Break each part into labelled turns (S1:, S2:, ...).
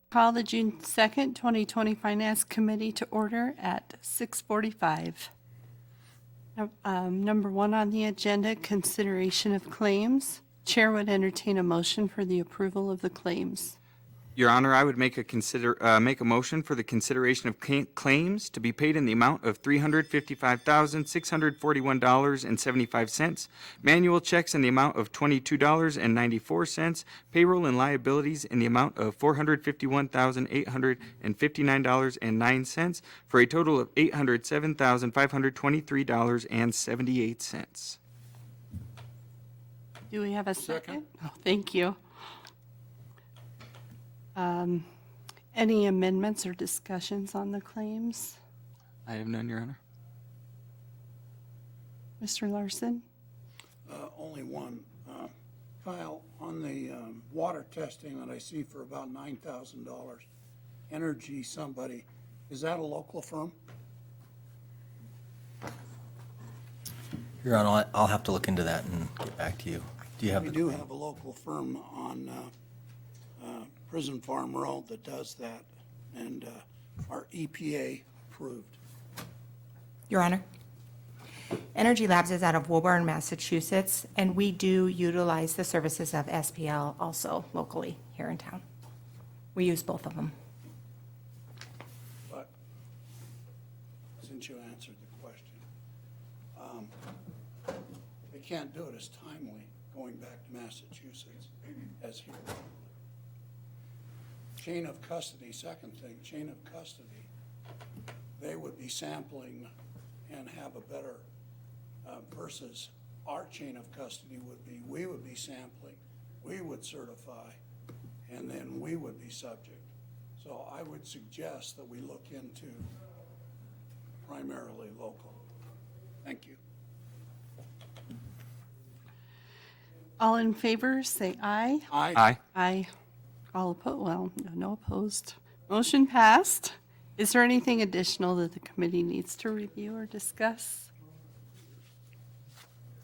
S1: Call the June 2nd, 2020 Finance Committee to order at 6:45. Number 1 on the agenda, consideration of claims. Chair would entertain a motion for the approval of the claims.
S2: Your Honor, I would make a motion for the consideration of claims to be paid in the amount of $355,641.75, manual checks in the amount of $22.94, payroll and liabilities in the amount of $451,859.09, for a total of $807,523.78.
S1: Do we have a second? Oh, thank you. Any amendments or discussions on the claims?
S2: I have none, Your Honor.
S1: Mr. Larson?
S3: Only one. Kyle, on the water testing that I see for about $9,000, Energy somebody, is that a local firm?
S4: Your Honor, I'll have to look into that and get back to you. Do you have
S3: We
S4: the?
S3: do have a local firm on Prison Farm Road that does that, and are EPA approved.
S5: Your Honor, Energy Labs is out of Woburn, Massachusetts, and we do utilize the services of SPL also locally here in town. We use both of them.
S3: But since you answered the question, they can't do it as timely going back to Massachusetts as here. Chain of custody, second thing, chain of custody, they would be sampling and have a better versus our chain of custody would be, we would be sampling, we would certify, and then we would be subject. So I would suggest that we look into primarily local. Thank you.
S1: All in favor, say aye.
S2: Aye.
S1: Aye. All opposed? Well, no opposed. Motion passed. Is there anything additional that the committee needs to review or discuss?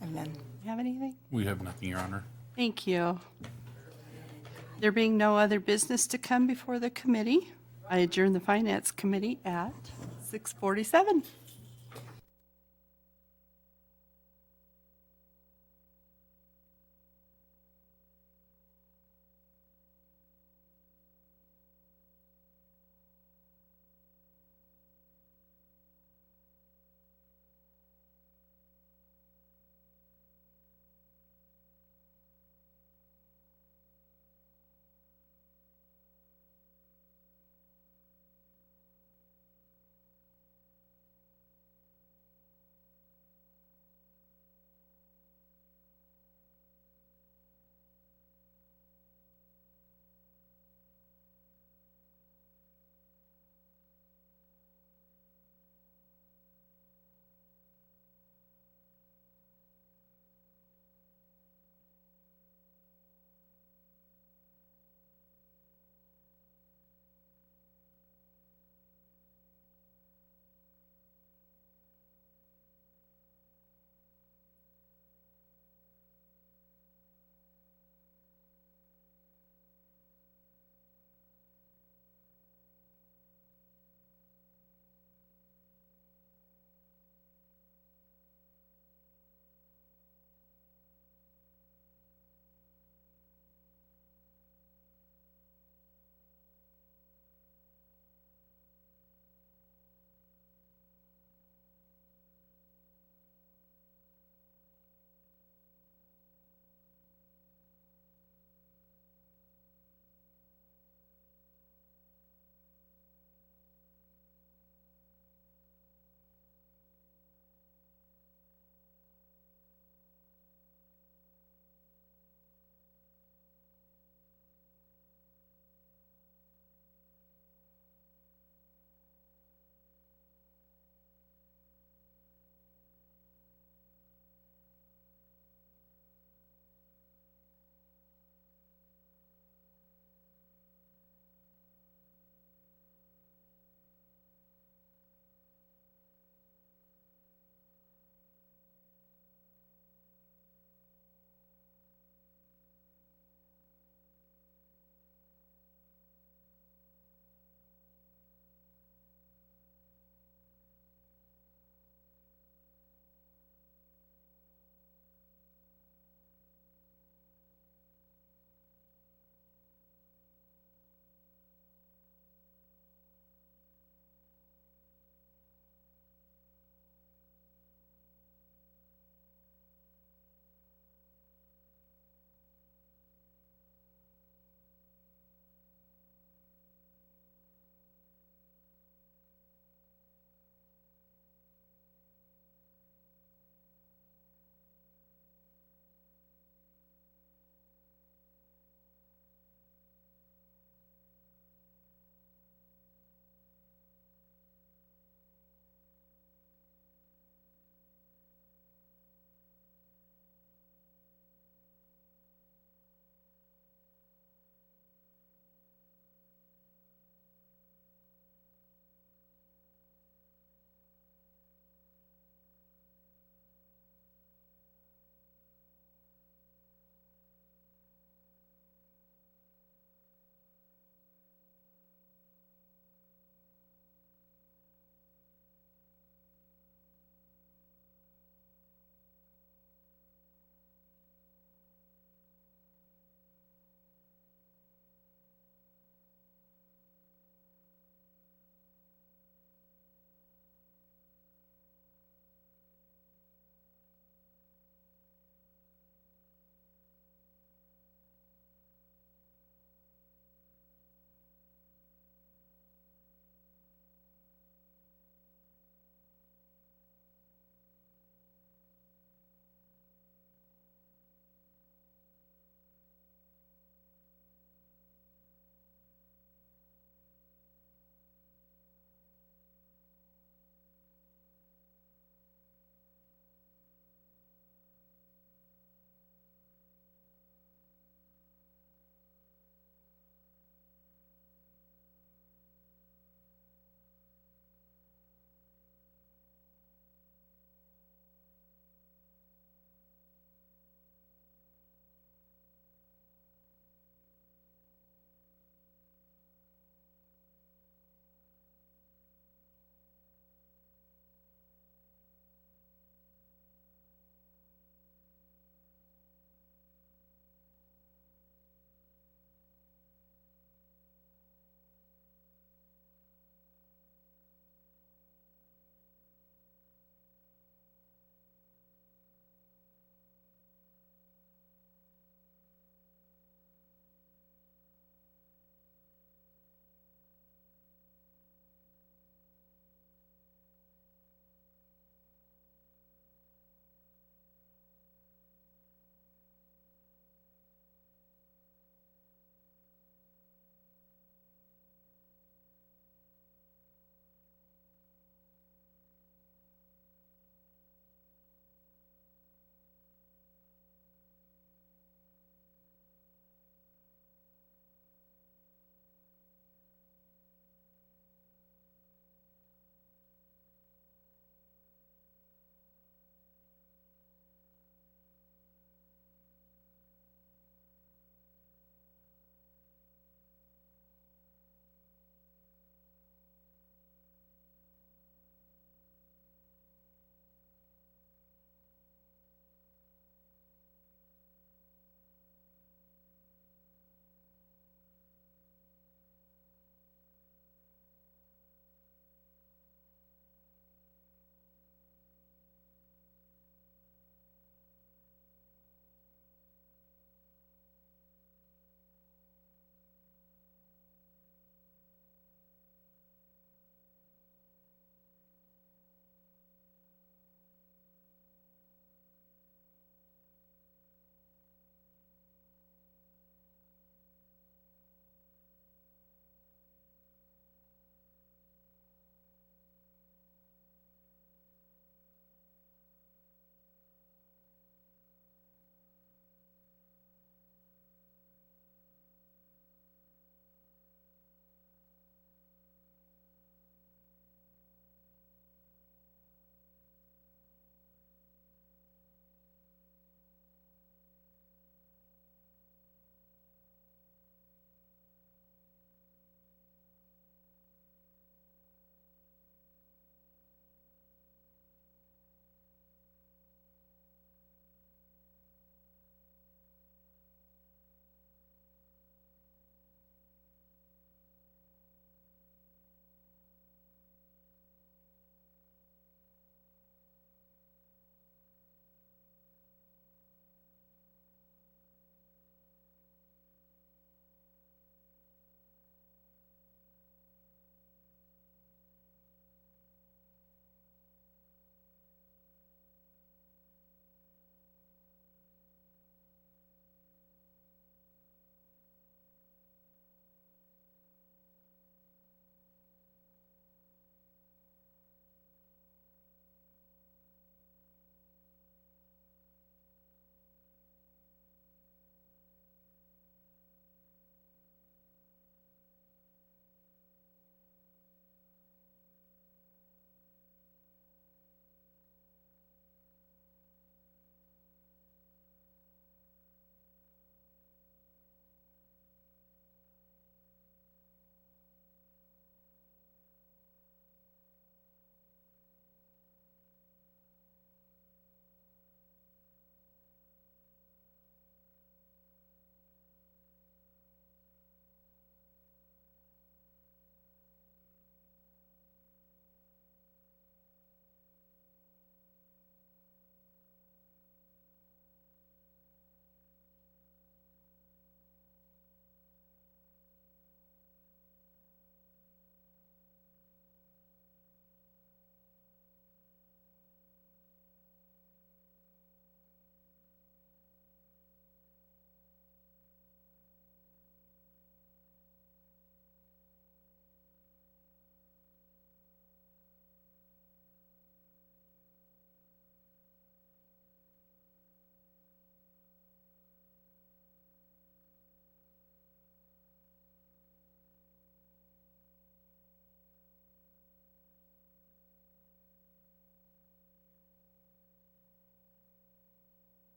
S5: And then,
S1: You have anything?
S6: We have nothing, Your Honor.
S1: Thank you. There being no other business to come before the committee, I adjourn the Finance Committee at 6:47.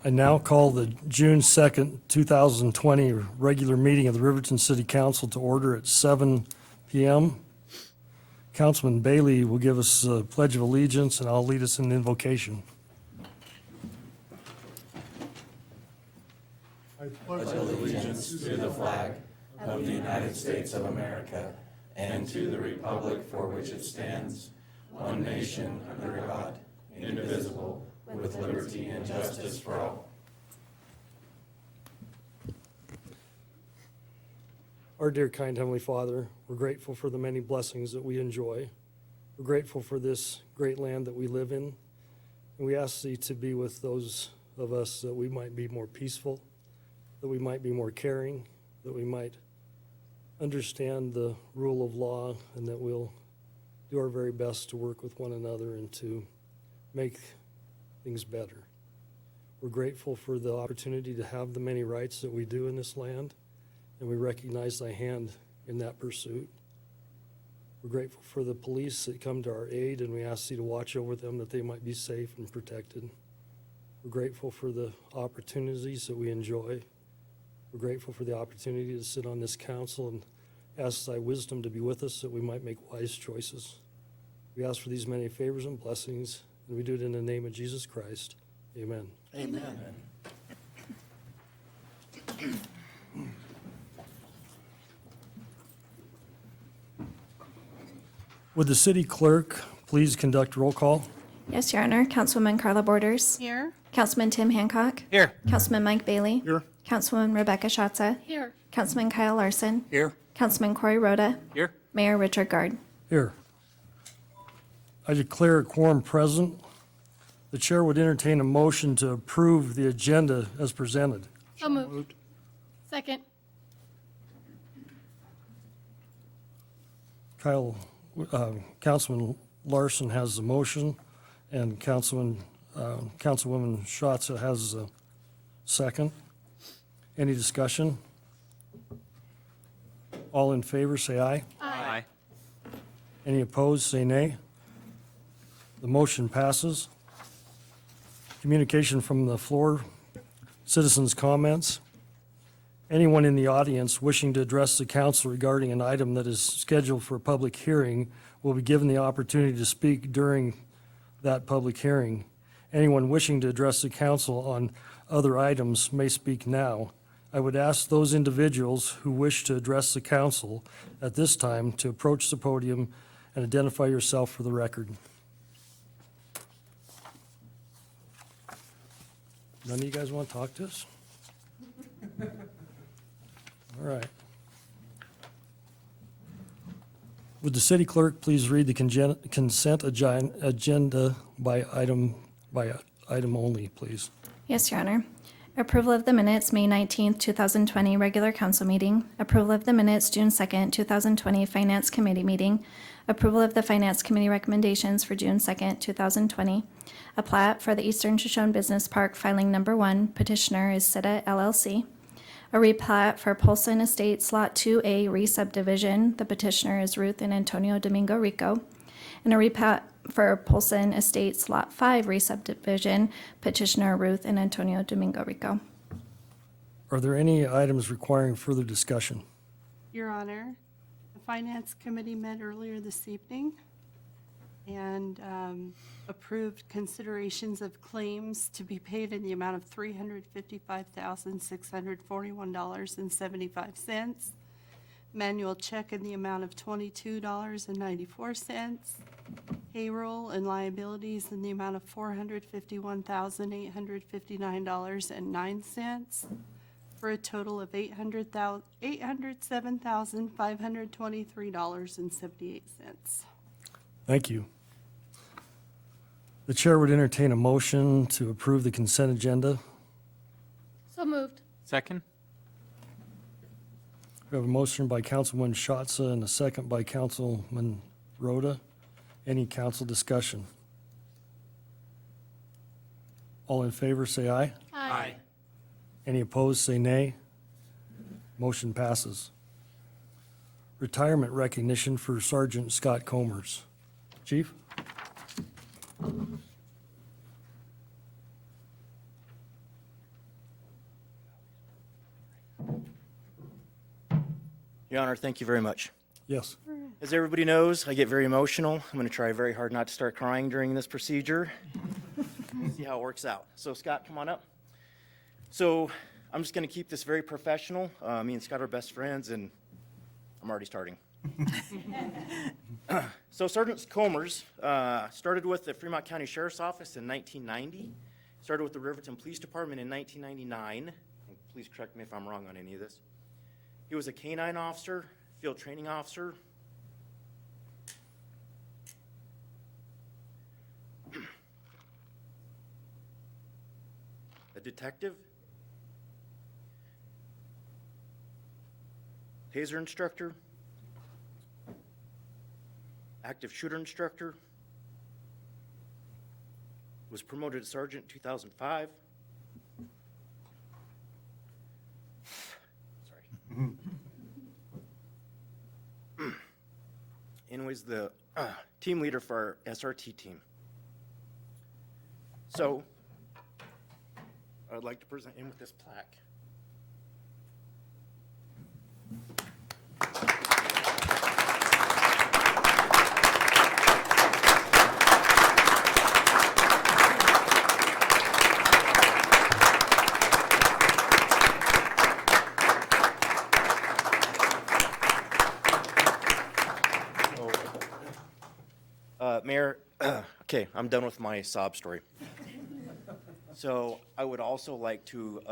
S6: I now call the June 2nd, 2020 regular meeting of the Riverton City Council to order at 7 p.m. Councilman Bailey will give us a pledge of allegiance, and I'll lead us in invocation. Our dear kind Heavenly Father, we're grateful for the many blessings that we enjoy. We're grateful for this great land that we live in. And we ask Thee to be with those of us that we might be more peaceful, that we might be more caring, that we might understand the rule of law, and that we'll do our very best to work with one another and to make things better. We're grateful for the opportunity to have the many rights that we do in this land, and we recognize Thy hand in that pursuit. We're grateful for the police that come to our aid, and we ask Thee to watch over them that they might be safe and protected. We're grateful for the opportunities that we enjoy. We're grateful for the opportunity to sit on this council and ask Thy wisdom to be with us that we might make wise choices. We ask for these many favors and blessings, and we do it in the name of Jesus Christ. Amen.
S3: Amen.
S6: Would the city clerk please conduct roll call?
S7: Yes, Your Honor. Councilwoman Carla Borders.
S1: Here.
S7: Councilman Tim Hancock.
S2: Here.
S7: Councilman Mike Bailey.
S3: Here.
S7: Councilwoman Rebecca Schatza.
S1: Here.
S7: Councilman Kyle Larson.
S3: Here.
S7: Councilman Corey Rhoda.
S2: Here.
S7: Mayor Richard Gard.
S6: Here. I declare a quorum present. The chair would entertain a motion to approve the agenda as presented.
S8: So moved. Second.
S6: Councilman Larson has the motion, and Councilwoman Schatz has a second. Any discussion? All in favor, say aye.
S2: Aye.
S6: Any opposed, say nay. The motion passes. Communication from the floor, citizens' comments. Anyone in the audience wishing to address the council regarding an item that is scheduled for a public hearing will be given the opportunity to speak during that public hearing. Anyone wishing to address the council on other items may speak now. I would ask those individuals who wish to address the council at this time to approach the podium and identify yourself for the record. None of you guys want to talk to us? All right. Would the city clerk please read the consent agenda by item only, please?
S7: Yes, Your Honor. Approval of the minutes, May 19th, 2020, regular council meeting. Approval of the minutes, June 2nd, 2020, Finance Committee meeting. Approval of the Finance Committee recommendations for June 2nd, 2020. A plat for the Eastern Shoshone Business Park, filing number 1. Petitioner is Sitta LLC. A replat for Polson Estates Lot 2A re-subdivision. The petitioner is Ruth and Antonio Domingo Rico. And a replat for Polson Estates Lot 5 re-subdivision. Petitioner Ruth and Antonio Domingo Rico.
S6: Are there any items requiring further discussion?
S1: Your Honor, the Finance Committee met earlier this evening and approved considerations of claims to be paid in the amount of $355,641.75. Manual check in the amount of $22.94. Payroll and liabilities in the amount of $451,859.09. For a total of $807,523.78.
S6: Thank you. The chair would entertain a motion to approve the consent agenda.
S8: So moved.
S2: Second.
S6: We have a motion by Councilwoman Schatza and a second by Councilman Rhoda. Any council discussion? All in favor, say aye.
S8: Aye.
S6: Any opposed, say nay. Motion passes. Retirement recognition for Sergeant Scott KOMRS. Chief?
S9: Your Honor, thank you very much.
S6: Yes.
S9: As everybody knows, I get very emotional. I'm going to try very hard not to start crying during this procedure. See how it works out. So Scott, come on up. So I'm just going to keep this very professional. Me and Scott are best friends, and I'm already starting. So Sergeant KOMRS started with the Fremont County Sheriff's Office in 1990. Started with the Riverton Police Department in 1999. And please correct me if I'm wrong on any of this. He was a canine officer, field training officer. A detective. Taser instructor. Active shooter instructor. Was promoted to sergeant in 2005. Sorry. And was the team leader for our SRT team. So, I would like to present him with this plaque. Mayor, okay, I'm done with my sob story. So I would also like to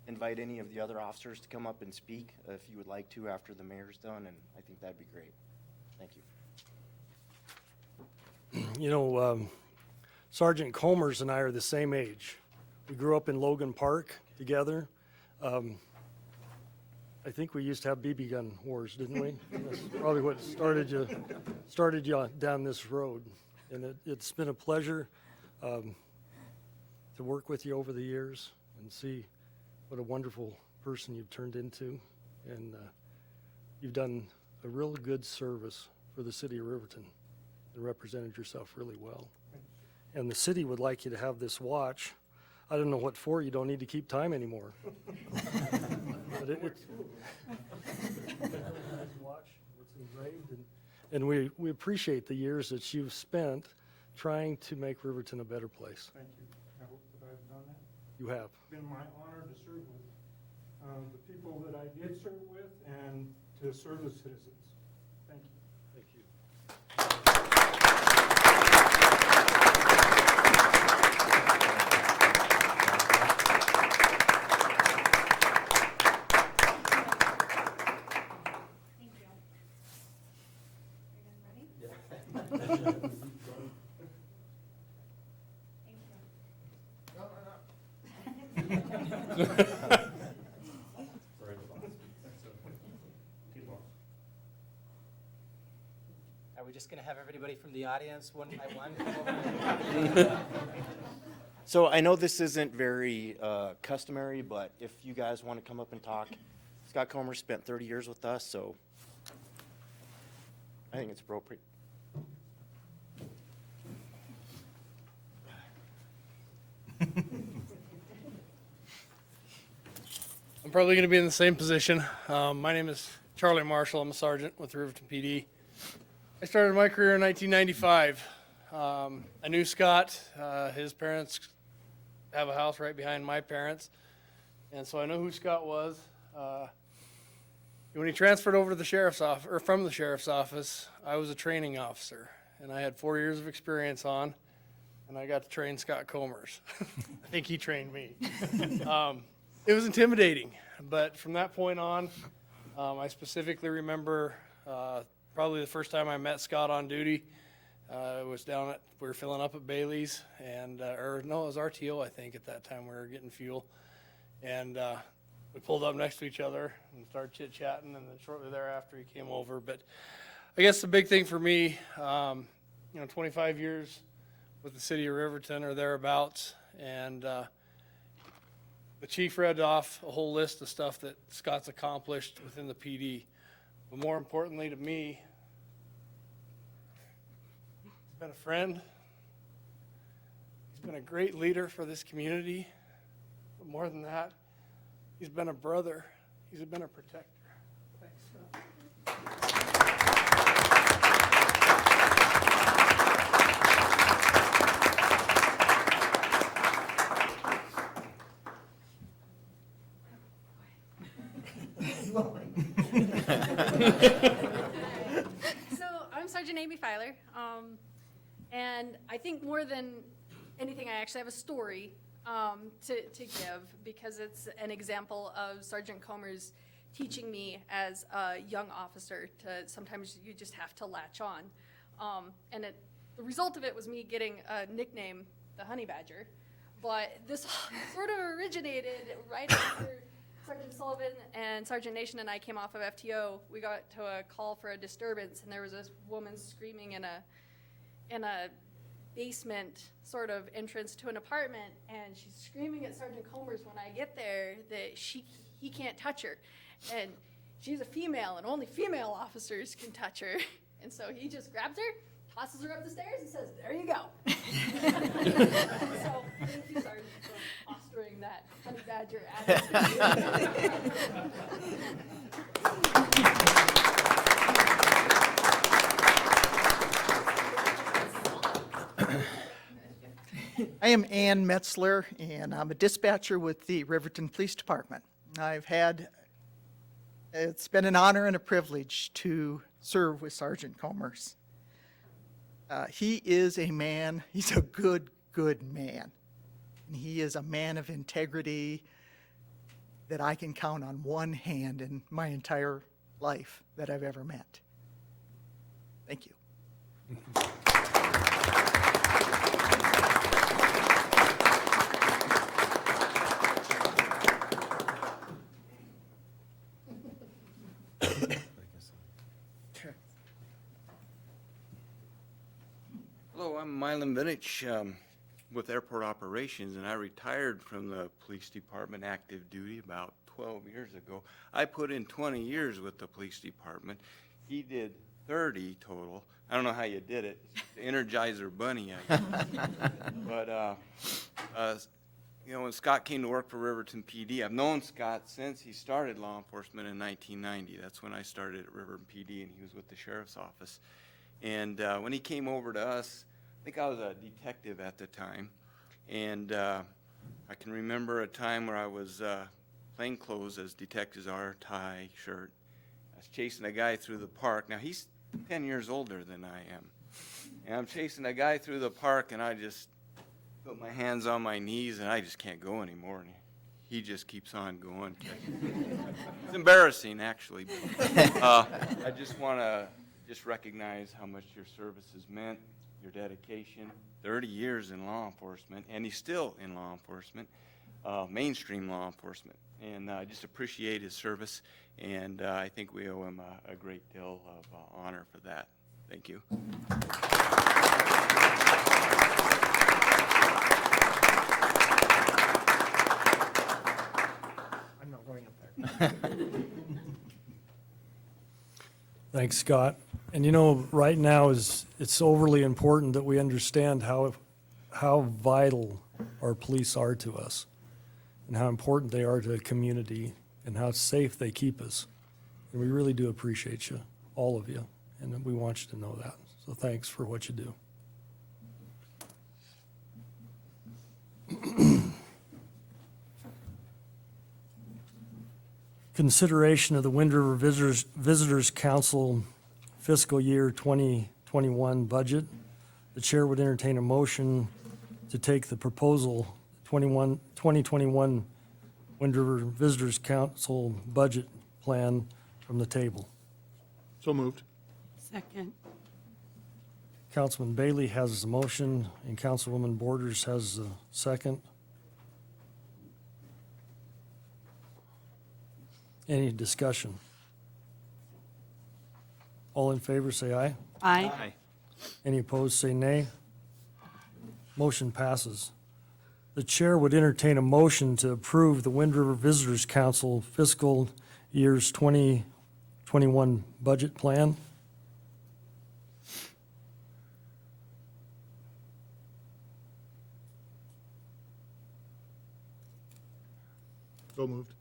S9: invite any of the other officers to come up and speak if you would like to after the mayor's done, and I think that'd be great. Thank you.
S6: You know, Sergeant KOMRS and I are the same age. We grew up in Logan Park together. I think we used to have BB gun wars, didn't we? That's probably what started you down this road. And it's been a pleasure to work with you over the years and see what a wonderful person you've turned into. And you've done a real good service for the city of Riverton and represented yourself really well. And the city would like you to have this watch. I don't know what for, you don't need to keep time anymore. But it's engraved, and we appreciate the years that you've spent trying to make Riverton a better place.
S10: Thank you. I hope that I've done that.
S6: You have.
S10: It's been my honor to serve with the people that I did serve with and to serve the citizens. Thank you.
S6: Thank you.
S11: Are we just going to have everybody from the audience one by one come over?
S9: So I know this isn't very customary, but if you guys want to come up and talk, Scott KOMRS spent 30 years with us, so I think it's appropriate.
S12: I'm probably going to be in the same position. My name is Charlie Marshall. I'm a sergeant with Riverton PD. I started my career in 1995. I knew Scott. His parents have a house right behind my parents, and so I know who Scott was. When he transferred over to the sheriff's office, or from the sheriff's office, I was a training officer, and I had 4 years of experience on, and I got to train Scott KOMRS. I think he trained me. It was intimidating, but from that point on, I specifically remember probably the first time I met Scott on duty. It was we were filling up at Bailey's, and or no, it was RTO, I think, at that time. We were getting fuel, and we pulled up next to each other and started chit-chatting, and then shortly thereafter he came over. But I guess the big thing for me, 25 years with the city of Riverton or thereabouts, and the chief read off a whole list of stuff that Scott's accomplished within the PD. But more importantly to me, he's been a friend. He's been a great leader for this community. But more than that, he's been a brother. He's been a protector. Thanks, Scott.
S8: Filer. And I think more than anything, I actually have a story to give, because it's an example of Sergeant KOMRS teaching me as a young officer to sometimes you just have to latch on. And the result of it was me getting a nickname, the Honey Badger. But this sort of originated right after Sergeant Sullivan and Sergeant Nation and I came off of FTO. We got to a call for a disturbance, and there was this woman screaming in a basement sort of entrance to an apartment, and she's screaming at Sergeant KOMRS when I get there that he can't touch her, and she's a female, and only female officers can touch her. And so he just grabs her, tosses her up the stairs, and says, "There you go." So thank you, Sergeant, for fostering that Honey Badger attitude.
S13: I am Ann Metzler, and I'm a dispatcher with the Riverton Police Department. It's been an honor and a privilege to serve with Sergeant KOMRS. He is a man, he's a good man. And he is a man of integrity that I can count on one hand in my entire life that I've ever met. Thank you.
S14: Hello, I'm Milan Vinich with Airport Operations, and I retired from the police department active duty about 12 years ago. I put in 20 years with the police department. He did 30 total. I don't know how you did it. The Energizer Bunny, I guess. But, you know, when Scott came to work for Riverton PD, I've known Scott since he started law enforcement in 1990. That's when I started at Riverton PD, and he was with the sheriff's office. And when he came over to us, I think I was a detective at the time, and I can remember a time where I was plain clothes, as detectives are, tie, shirt. I was chasing a guy through the park. Now, he's 10 years older than I am. And I'm chasing a guy through the park, and I just put my hands on my knees, and I just can't go anymore. And he just keeps on going. It's embarrassing, actually. But, I just want to recognize how much your service has meant, your dedication, 30 years in law enforcement, and he's still in law enforcement, mainstream law enforcement. And I just appreciate his service, and I think we owe him a great deal of honor for that. Thank you.
S13: I'm not going up there.
S6: Thanks, Scott. And you know, right now it's overly important that we understand how vital our police are to us, and how important they are to the community, and how safe they keep us. And we really do appreciate you, all of you, and we want you to know that. So thanks for what you do. Consideration of the Wind River Visitors Council fiscal year 2021 budget. The chair would entertain a motion to take the proposal 2021 Wind River Visitors Council budget plan from the table.
S10: So moved.
S1: Second.
S6: Councilman Bailey has a motion, and Councilwoman Borders has a second. Any discussion? All in favor, say aye.
S1: Aye.
S6: Any opposed, say nay. Motion passes. The chair would entertain a motion to approve the Wind River Visitors Council fiscal years 2021 budget plan.
S10: So moved.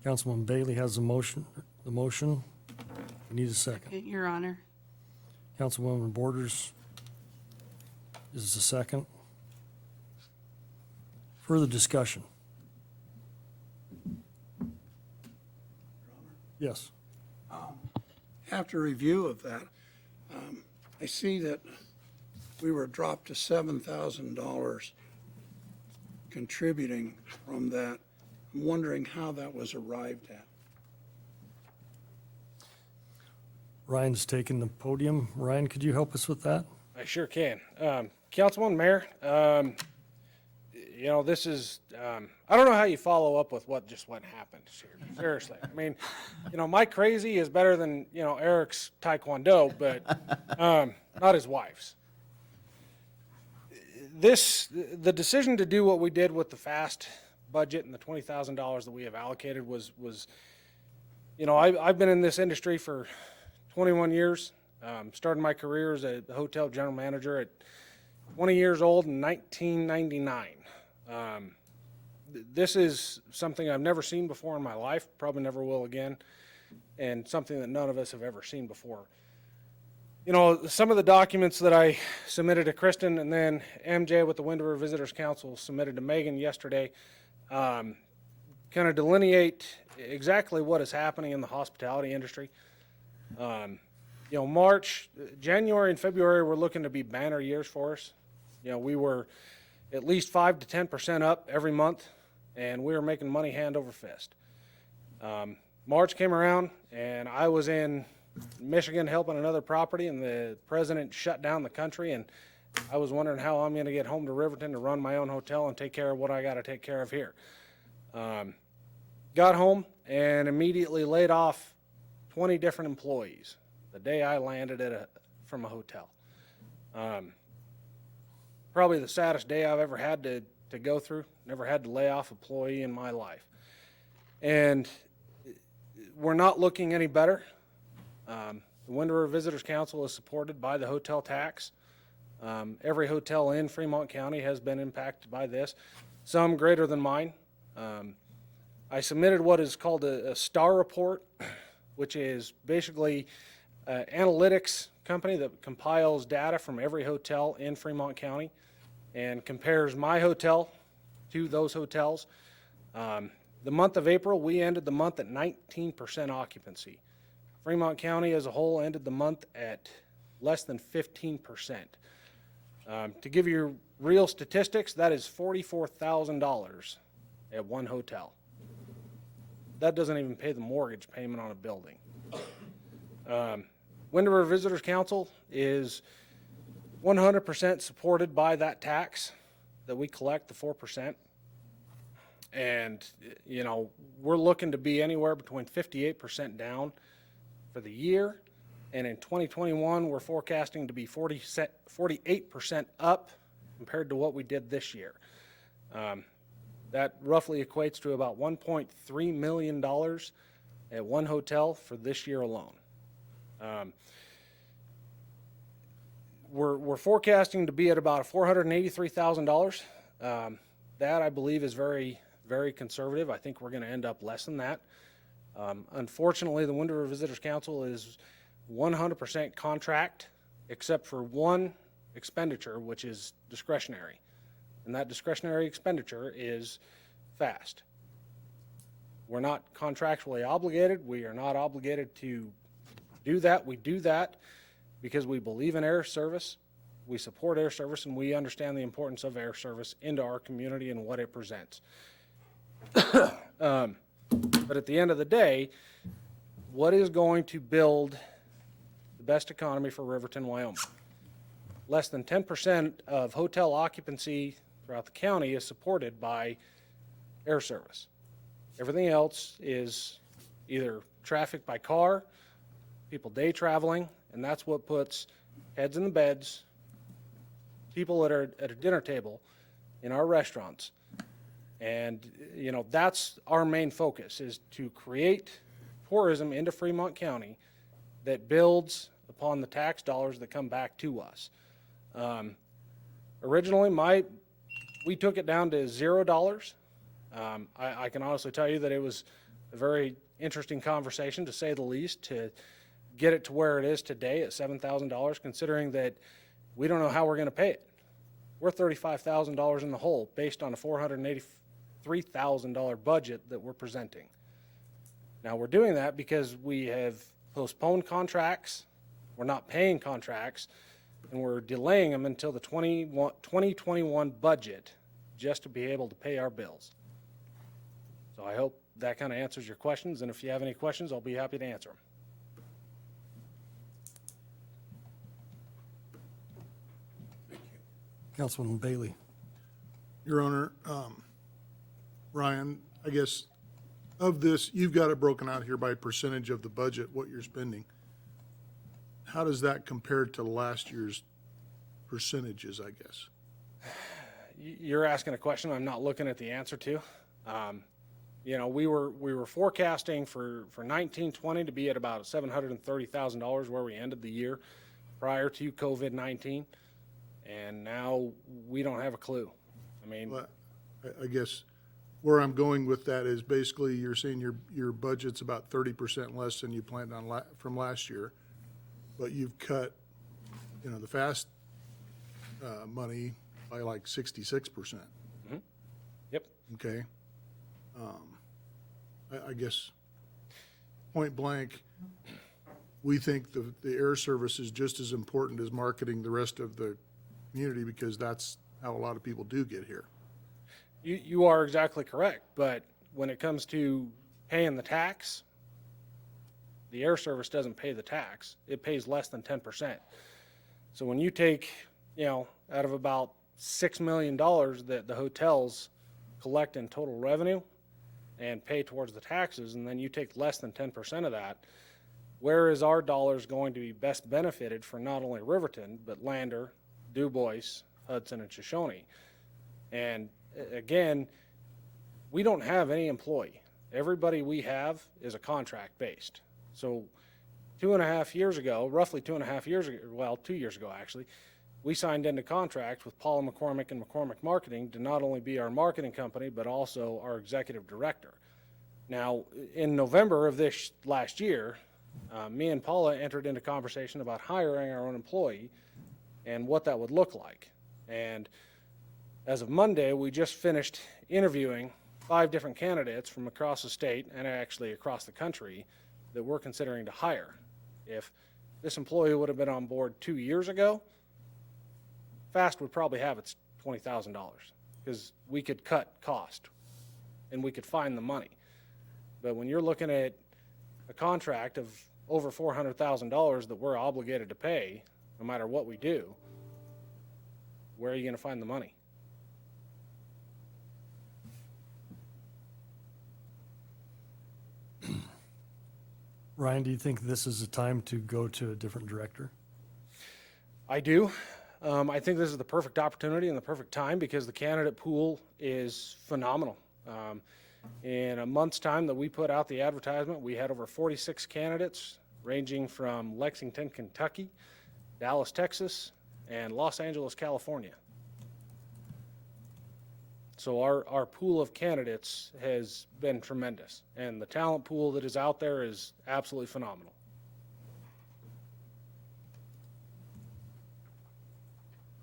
S6: Councilman Bailey has the motion. We need a second.
S1: Your Honor.
S6: Councilwoman Borders is the second. Further discussion? Yes.
S3: After review of that, I see that we were dropped to $7,000 contributing from that. I'm wondering how that was arrived at.
S6: Ryan's taking the podium. Ryan, could you help us with that?
S15: I sure can. Councilman, Mayor, you know, this is, I don't know how you follow up with what just went happened here. Seriously. I mean, you know, my crazy is better than, you know, Eric's Taekwondo, but not his wife's. The decision to do what we did with the FAST budget and the $20,000 that we have allocated was, you know, I've been in this industry for 21 years. Started my career as a hotel general manager at 20 years old in 1999. This is something I've never seen before in my life, probably never will again, and something that none of us have ever seen before. You know, some of the documents that I submitted to Kristen and then MJ with the Wind River Visitors Council submitted to Megan yesterday kind of delineate exactly what is happening in the hospitality industry. You know, January and February were looking to be banner years for us. You know, we were at least 5 to 10% up every month, and we were making money hand over fist. March came around, and I was in Michigan helping another property, and the president shut down the country, and I was wondering how I'm going to get home to Riverton to run my own hotel and take care of what I got to take care of here. Got home and immediately laid off 20 different employees the day I landed from a hotel. Probably the saddest day I've ever had to go through. Never had to lay off an employee in my life. And we're not looking any better. The Wind River Visitors Council is supported by the hotel tax. Every hotel in Fremont County has been impacted by this, some greater than mine. I submitted what is called a STAR report, which is basically an analytics company that compiles data from every hotel in Fremont County and compares my hotel to those hotels. The month of April, we ended the month at 19% occupancy. Fremont County as a whole ended the month at less than 15%. To give you real statistics, that is $44,000 at one hotel. That doesn't even pay the mortgage payment on a building. Wind River Visitors Council is 100% supported by that tax that we collect, the 4%. And, you know, we're looking to be anywhere between 58% down for the year. And in 2021, we're forecasting to be 48% up compared to what we did this year. That roughly equates to about $1.3 million at one hotel for this year alone. We're forecasting to be at about $483,000. That, I believe, is very, very conservative. I think we're going to end up less than that. Unfortunately, the Wind River Visitors Council is 100% contract, except for one expenditure, which is discretionary. And that discretionary expenditure is FAST. We're not contractually obligated. We are not obligated to do that. We do that because we believe in air service. We support air service, and we understand the importance of air service into our community and what it presents. But at the end of the day, what is going to build the best economy for Riverton, Wyoming? Less than 10% of hotel occupancy throughout the county is supported by air service. Everything else is either traffic by car, people day traveling, and that's what puts heads in the beds, people that are at a dinner table in our restaurants. And, you know, that's our main focus, is to create tourism into Fremont County that builds upon the tax dollars that come back to us. Originally, we took it down to $0. I can honestly tell you that it was a very interesting conversation, to say the least, to get it to where it is today at $7,000, considering that we don't know how we're going to pay it. We're $35,000 in the hole based on a $483,000 budget that we're presenting. Now, we're doing that because we have postponed contracts We're not paying contracts, and we're delaying them until the 2021 budget just to be able to pay our bills. So I hope that kind of answers your questions, and if you have any questions, I'll be happy to answer them.
S6: Councilman Bailey.
S16: Your Honor, Ryan, I guess of this, you've got it broken out here by percentage of the budget, what you're spending. How does that compare to last year's percentages, I guess?
S15: You're asking a question I'm not looking at the answer to. You know, we were forecasting for 1920 to be at about $730,000 where we ended the year prior to COVID-19, and now we don't have a clue. I mean,
S16: Well, I guess where I'm going with that is basically you're saying your budget's about 30% less than you planned on from last year, but you've cut, you know, the fast money by like 66%.
S15: Mm-hmm. Yep.
S16: Okay. I guess point blank, we think the air service is just as important as marketing the rest of the community because that's how a lot of people do get here.
S15: You are exactly correct, but when it comes to paying the tax, the air service doesn't pay the tax. It pays less than 10%. So when you take, you know, out of about $6 million that the hotels collect in total revenue and pay towards the taxes, and then you take less than 10% of that, where is our dollars going to be best benefited for not only Riverton, but Lander, Du Bois, Hudson, and Shoshone? And again, we don't have any employee. Everybody we have is a contract based. So 2.5 years ago, roughly 2.5 years ago, well, 2 years ago actually, we signed into contract with Paula McCormick and McCormick Marketing to not only be our marketing company, but also our executive director. Now, in November of this last year, me and Paula entered into conversation about hiring our own employee and what that would look like. And as of Monday, we just finished interviewing 5 different candidates from across the state and actually across the country that we're considering to hire. If this employee would have been on board 2 years ago, FAST would probably have its $20,000 because we could cut cost and we could find the money. But when you're looking at a contract of over $400,000 that we're obligated to pay, no matter what we do, where are you going to find the money?
S6: Ryan, do you think this is a time to go to a different director?
S15: I do. I think this is the perfect opportunity and the perfect time because the candidate pool is phenomenal. In a month's time that we put out the advertisement, we had over 46 candidates ranging from Lexington, Kentucky, Dallas, Texas, and Los Angeles, California. So our pool of candidates has been tremendous, and the talent pool that is out there is absolutely phenomenal.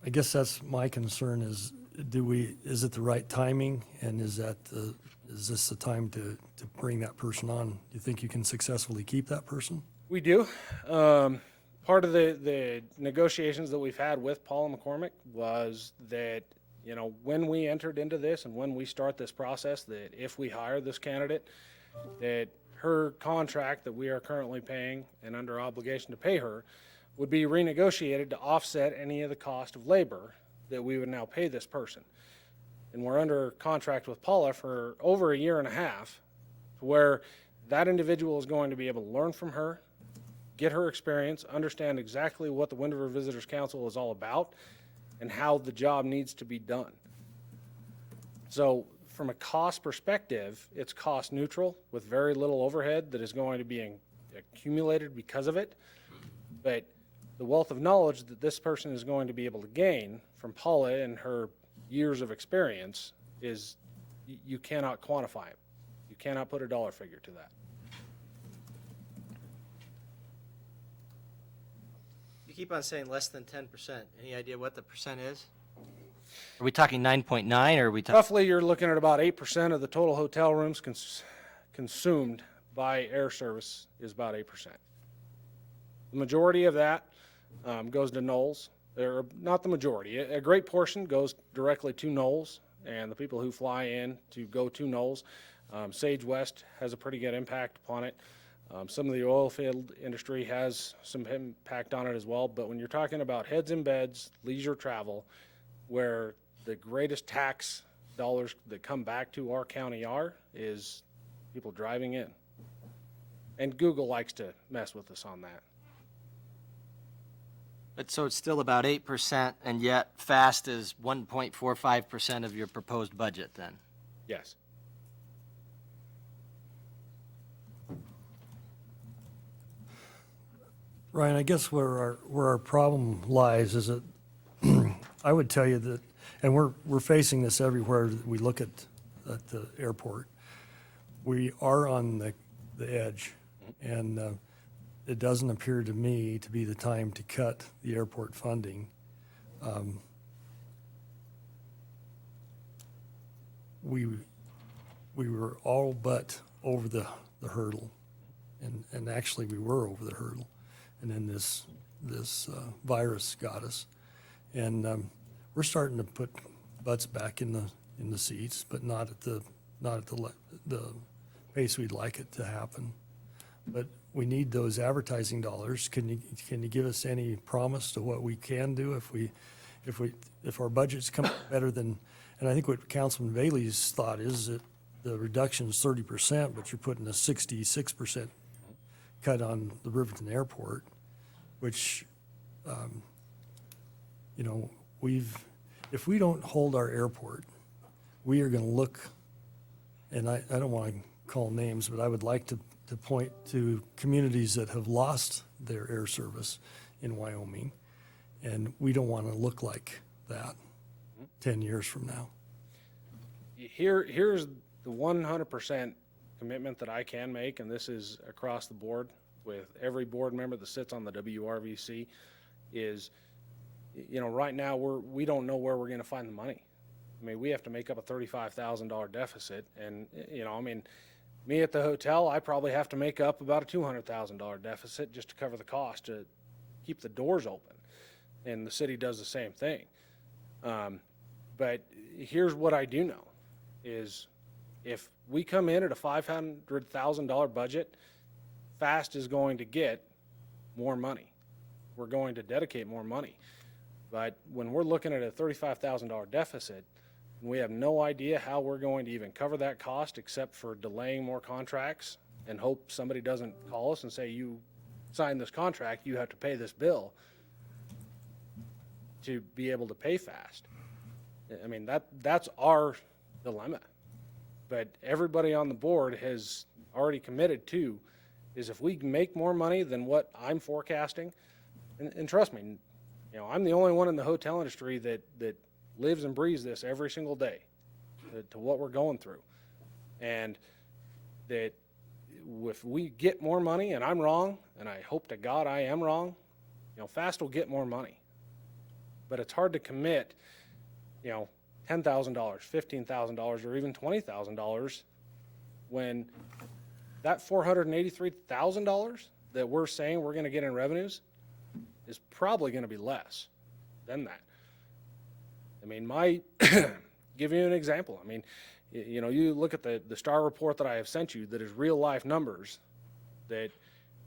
S6: I guess that's my concern is, is it the right timing, and is this the time to bring that person on? Do you think you can successfully keep that person?
S15: We do. Part of the negotiations that we've had with Paula McCormick was that, you know, when we entered into this and when we start this process, that if we hire this candidate, that her contract that we are currently paying and under obligation to pay her would be renegotiated to offset any of the cost of labor that we would now pay this person. And we're under contract with Paula for over 1.5 years, to where that individual is going to be able to learn from her, get her experience, understand exactly what the Wind River Visitors Council is all about, and how the job needs to be done. So from a cost perspective, it's cost neutral with very little overhead that is going to be accumulated because of it. But the wealth of knowledge that this person is going to be able to gain from Paula and her years of experience is, you cannot quantify it. You cannot put a dollar figure to that.
S11: You keep on saying less than 10%. Any idea what the percent is? Are we talking 9.9 or are we talking?
S15: Roughly, you're looking at about 8% of the total hotel rooms consumed by air service is about 8%. The majority of that goes to Knowles, or not the majority. A great portion goes directly to Knowles and the people who fly in to go to Knowles. Sage West has a pretty good impact upon it. Some of the oil field industry has some impact on it as well. But when you're talking about heads and beds, leisure travel, where the greatest tax dollars that come back to our county is people driving in. And Google likes to mess with us on that.
S11: But so it's still about 8%, and yet FAST is 1.45% of your proposed budget then?
S15: Yes.
S6: Ryan, I guess where our problem lies is that I would tell you that, and we're facing this everywhere that we look at the airport. We are on the edge, and it doesn't appear to me to be the time to cut the airport funding. We were all but over the hurdle, and actually we were over the hurdle. And then this virus got us, and we're starting to put butts back in the seats, but not at the pace we'd like it to happen. But we need those advertising dollars. Can you give us any promise to what we can do if our budgets come out better than? And I think what Councilman Bailey's thought is that the reduction is 30%, but you're putting a 66% cut on the Riverton Airport, which, if we don't hold our airport, we are going to look, and I don't want to call names, but I would like to point to communities that have lost their air service in Wyoming, and we don't want to look like that 10 years from now.
S15: Here's the 100% commitment that I can make, and this is across the board with every board member that sits on the WRVC, is, right now we don't know where we're going to find the money. I mean, we have to make up a $35,000 deficit, and, me at the hotel, I probably have to make up about a $200,000 deficit just to cover the cost to keep the doors open, and the city does the same thing. But here's what I do know, is if we come in at a $500,000 budget, FAST is going to get more money. We're going to dedicate more money. But when we're looking at a $35,000 deficit, we have no idea how we're going to even cover that cost except for delaying more contracts and hope somebody doesn't call us and say, you signed this contract, you have to pay this bill to be able to pay FAST. I mean, that's our dilemma. But everybody on the board has already committed to is if we make more money than what I'm forecasting, and trust me, I'm the only one in the hotel industry that lives and breathes this every single day to what we're going through. And that if we get more money, and I'm wrong, and I hope to God I am wrong, FAST will get more money. But it's hard to commit, $10,000, $15,000, or even $20,000 when that $483,000 that we're saying we're going to get in revenues is probably going to be less than that. I mean, give you an example. I mean, you look at the STAR report that I have sent you that is real life numbers that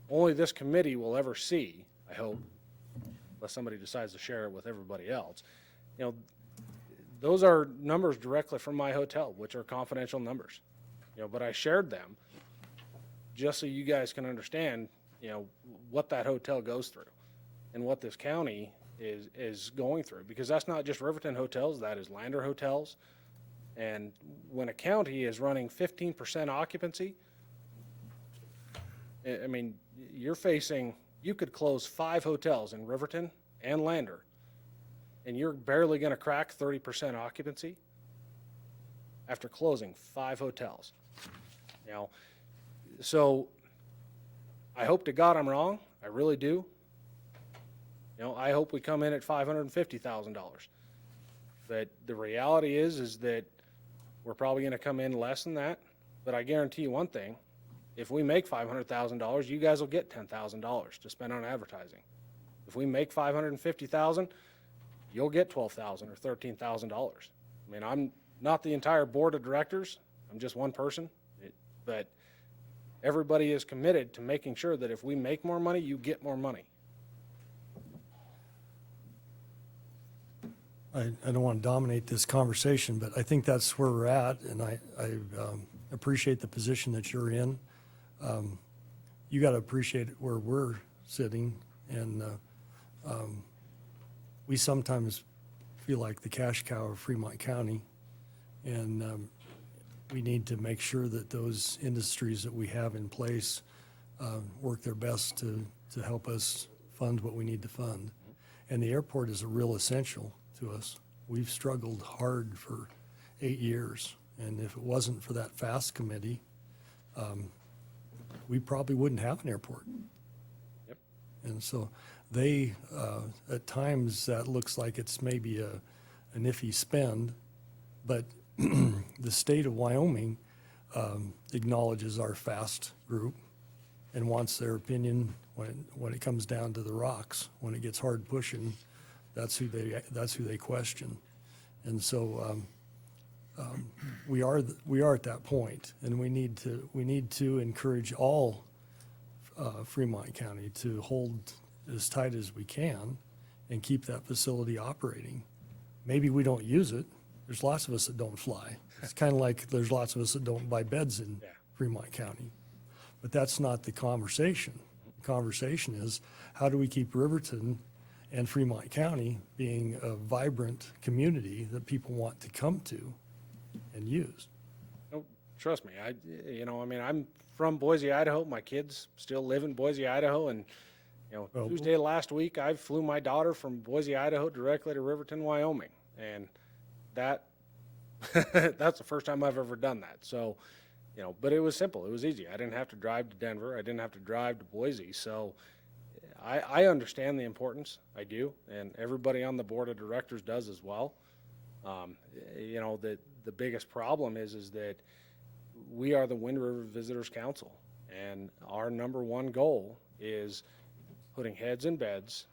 S15: only this committee will ever see, I hope, unless somebody decides to share it with everybody else. Those are numbers directly from my hotel, which are confidential numbers. But I shared them just so you guys can understand, what that hotel goes through and what this county is going through, because that's not just Riverton hotels, that is Lander hotels. And when a county is running 15% occupancy, I mean, you could close 5 hotels in Riverton and Lander, and you're barely going to crack 30% occupancy after closing 5 hotels. So I hope to God I'm wrong. I really do. I hope we come in at $550,000. But the reality is that we're probably going to come in less than that. But I guarantee you one thing, If we make $500,000, you guys will get $10,000 to spend on advertising. If we make $550,000, you'll get $12,000 or $13,000. I mean, I'm not the entire board of directors. I'm just one person, but everybody is committed to making sure that if we make more money, you get more money.
S6: I don't want to dominate this conversation, but I think that's where we're at, and I appreciate the position that you're in. You got to appreciate where we're sitting, and we sometimes feel like the cash cow of Fremont County, and we need to make sure that those industries that we have in place work their best to help us fund what we need to fund. And the airport is a real essential to us. We've struggled hard for 8 years, and if it wasn't for that FAST committee, we probably wouldn't have an airport.
S15: Yep.
S6: And so they, at times, that looks like it's maybe an iffy spend, but the state of Wyoming acknowledges our FAST group and wants their opinion when it comes down to the rocks. When it gets hard pushing, that's who they question. And so we are at that point, and we need to encourage all Fremont County to hold as tight as we can and keep that facility operating. Maybe we don't use it. There's lots of us that don't fly. It's kind of like there's lots of us that don't buy beds in Fremont County. But that's not the conversation. The conversation is, how do we keep Riverton and Fremont County being a vibrant community that people want to come to and use?
S15: Oh, trust me, I'm from Boise, Idaho. My kids still live in Boise, Idaho, and Tuesday last week, I flew my daughter from Boise, Idaho directly to Riverton, Wyoming, and that's the first time I've ever done that. So, but it was simple. It was easy. I didn't have to drive to Denver. I didn't have to drive to Boise. So I understand the importance. I do. And everybody on the board of directors does as well. The biggest problem is that we are the Wind River Visitors Council, and our number one goal is putting heads in beds,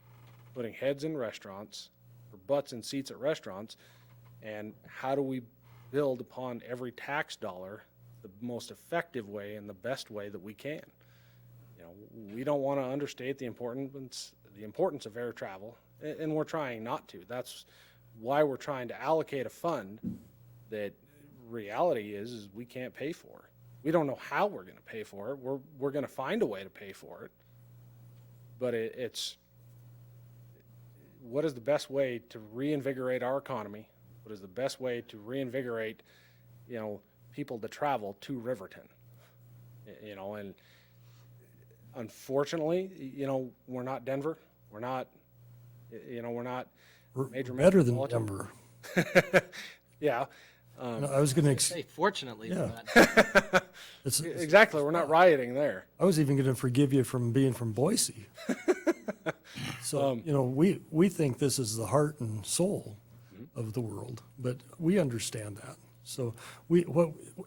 S15: putting heads in restaurants, or butts in seats at restaurants, and how do we build upon every tax dollar the most effective way and the best way that we can. We don't want to understate the importance of air travel, and we're trying not to. That's why we're trying to allocate a fund that reality is we can't pay for. We don't know how we're going to pay for it. We're going to find a way to pay for it. But it's what is the best way to reinvigorate our economy? What is the best way to reinvigorate, people to travel to Riverton? And unfortunately, we're not Denver. We're not major.
S6: We're better than Denver.
S15: Yeah.
S6: I was going to
S11: say fortunately.
S6: Yeah.
S15: Exactly. We're not rioting there.
S6: I was even going to forgive you from being from Boise. So, we think this is the heart and soul of the world, but we understand that. So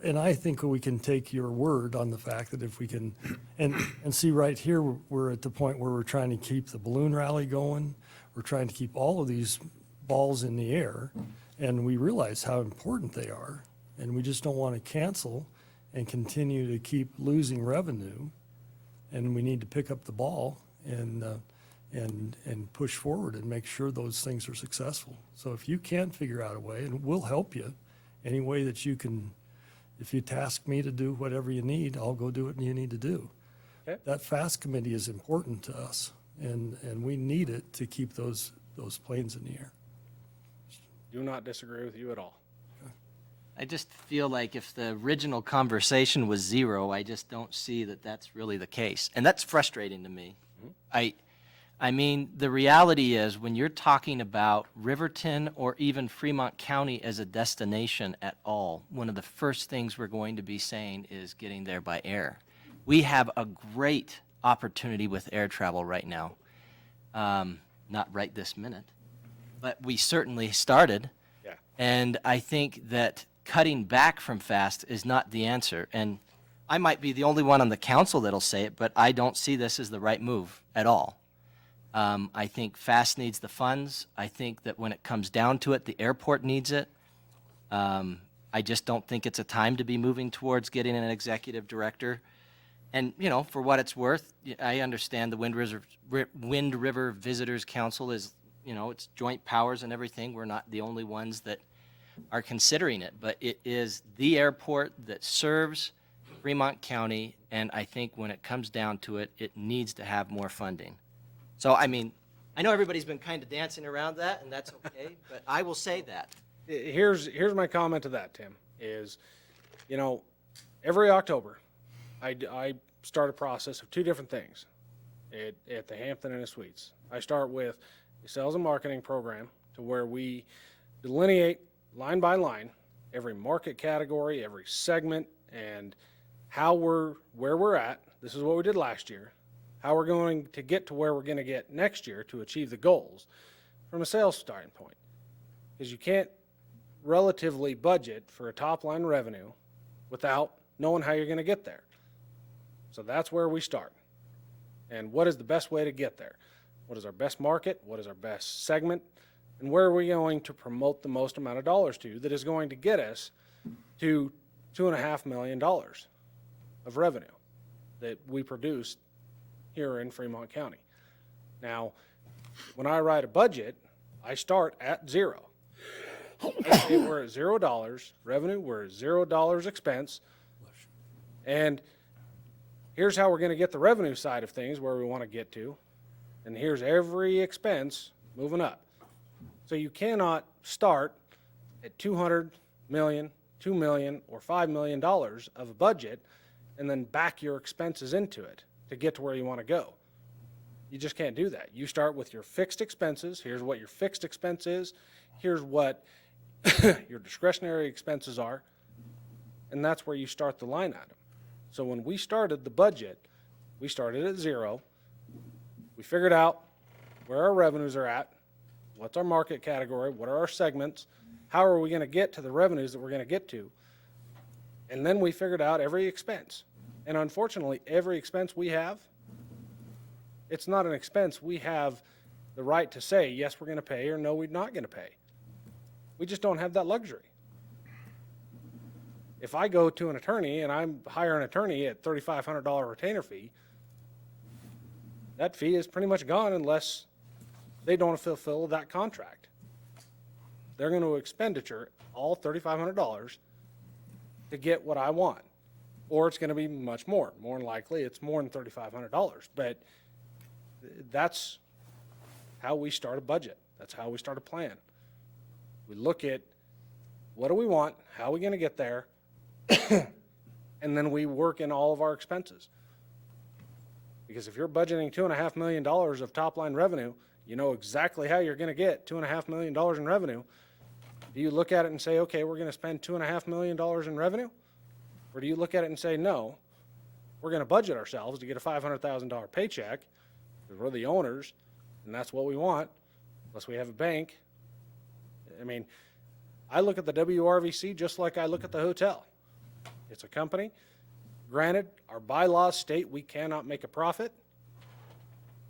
S6: and I think we can take your word on the fact that if we can, and see right here, we're at the point where we're trying to keep the balloon rally going. We're trying to keep all of these balls in the air, and we realize how important they are, and we just don't want to cancel and continue to keep losing revenue, and we need to pick up the ball and push forward and make sure those things are successful. So if you can figure out a way, and we'll help you any way that you can. If you task me to do whatever you need, I'll go do what you need to do.
S15: Okay.
S6: That FAST committee is important to us, and we need it to keep those planes in the air.
S15: Do not disagree with you at all.
S11: I just feel like if the original conversation was zero, I just don't see that that's really the case. And that's frustrating to me. I mean, the reality is when you're talking about Riverton or even Fremont County as a destination at all, one of the first things we're going to be saying is getting there by air. We have a great opportunity with air travel right now. Not right this minute, but we certainly started.
S15: Yeah.
S11: And I think that cutting back from FAST is not the answer. And I might be the only one on the council that'll say it, but I don't see this as the right move at all. I think FAST needs the funds. I think that when it comes down to it, the airport needs it. I just don't think it's a time to be moving towards getting an executive director. And, you know, for what it's worth, I understand the Wind River Visitors Council is, you know, it's joint powers and everything. We're not the only ones that are considering it, but it is the airport that serves Fremont County, and I think when it comes down to it, it needs to have more funding. So, I mean, I know everybody's been kind of dancing around that, and that's okay, but I will say that.
S15: Here's my comment to that, Tim, is, you know, every October, I start a process of two different things at the Hampton Inn and Suites. I start with a sales and marketing program to where we delineate line by line every market category, every segment, and where we're at. This is what we did last year. How we're going to get to where we're going to get next year to achieve the goals from a sales starting point. Because you can't relatively budget for a top-line revenue without knowing how you're going to get there. So that's where we start. And what is the best way to get there? What is our best market? What is our best segment? And where are we going to promote the most amount of dollars to that is going to get us to $2.5 million of revenue that we produce here in Fremont County. Now, when I write a budget, I start at zero. Okay, we're at $0 revenue, we're at $0 expense, and here's how we're going to get the revenue side of things where we want to get to, and here's every expense moving up. So you cannot start at $200 million, $2 million, or $5 million of a budget and then back your expenses into it to get to where you want to go. You just can't do that. You start with your fixed expenses. Here's what your fixed expense is. Here's what your discretionary expenses are. And that's where you start the line item. So when we started the budget, we started at zero. We figured out where our revenues are at, what's our market category, what are our segments, how are we going to get to the revenues that we're going to get to. And then we figured out every expense. And unfortunately, every expense we have, it's not an expense we have the right to say, yes, we're going to pay, or no, we're not going to pay. We just don't have that luxury. If I go to an attorney and I hire an attorney at $3,500 retainer fee, that fee is pretty much gone unless they don't fulfill that contract. They're going to expenditure all $3,500 to get what I want. Or it's going to be much more. More than likely, it's more than $3,500. But that's how we start a budget. That's how we start a plan. We look at what do we want, how are we going to get there, and then we work in all of our expenses. Because if you're budgeting $2.5 million of top-line revenue, you know exactly how you're going to get $2.5 million in revenue. Do you look at it and say, okay, we're going to spend $2.5 million in revenue? Or do you look at it and say, no, we're going to budget ourselves to get a $500,000 paycheck because we're the owners, and that's what we want, unless we have a bank. I mean, I look at the WRVC just like I look at the hotel. It's a company. Granted, our bylaws state we cannot make a profit.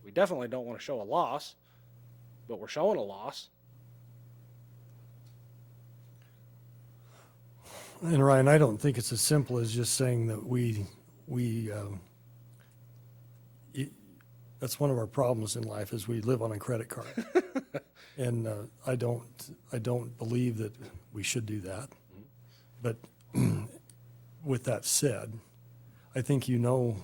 S15: We definitely don't want to show a loss, but we're showing a loss.
S6: And Ryan, I don't think it's as simple as just saying that that's one of our problems in life is we live on a credit card. And I don't believe that we should do that. But with that said, I think you know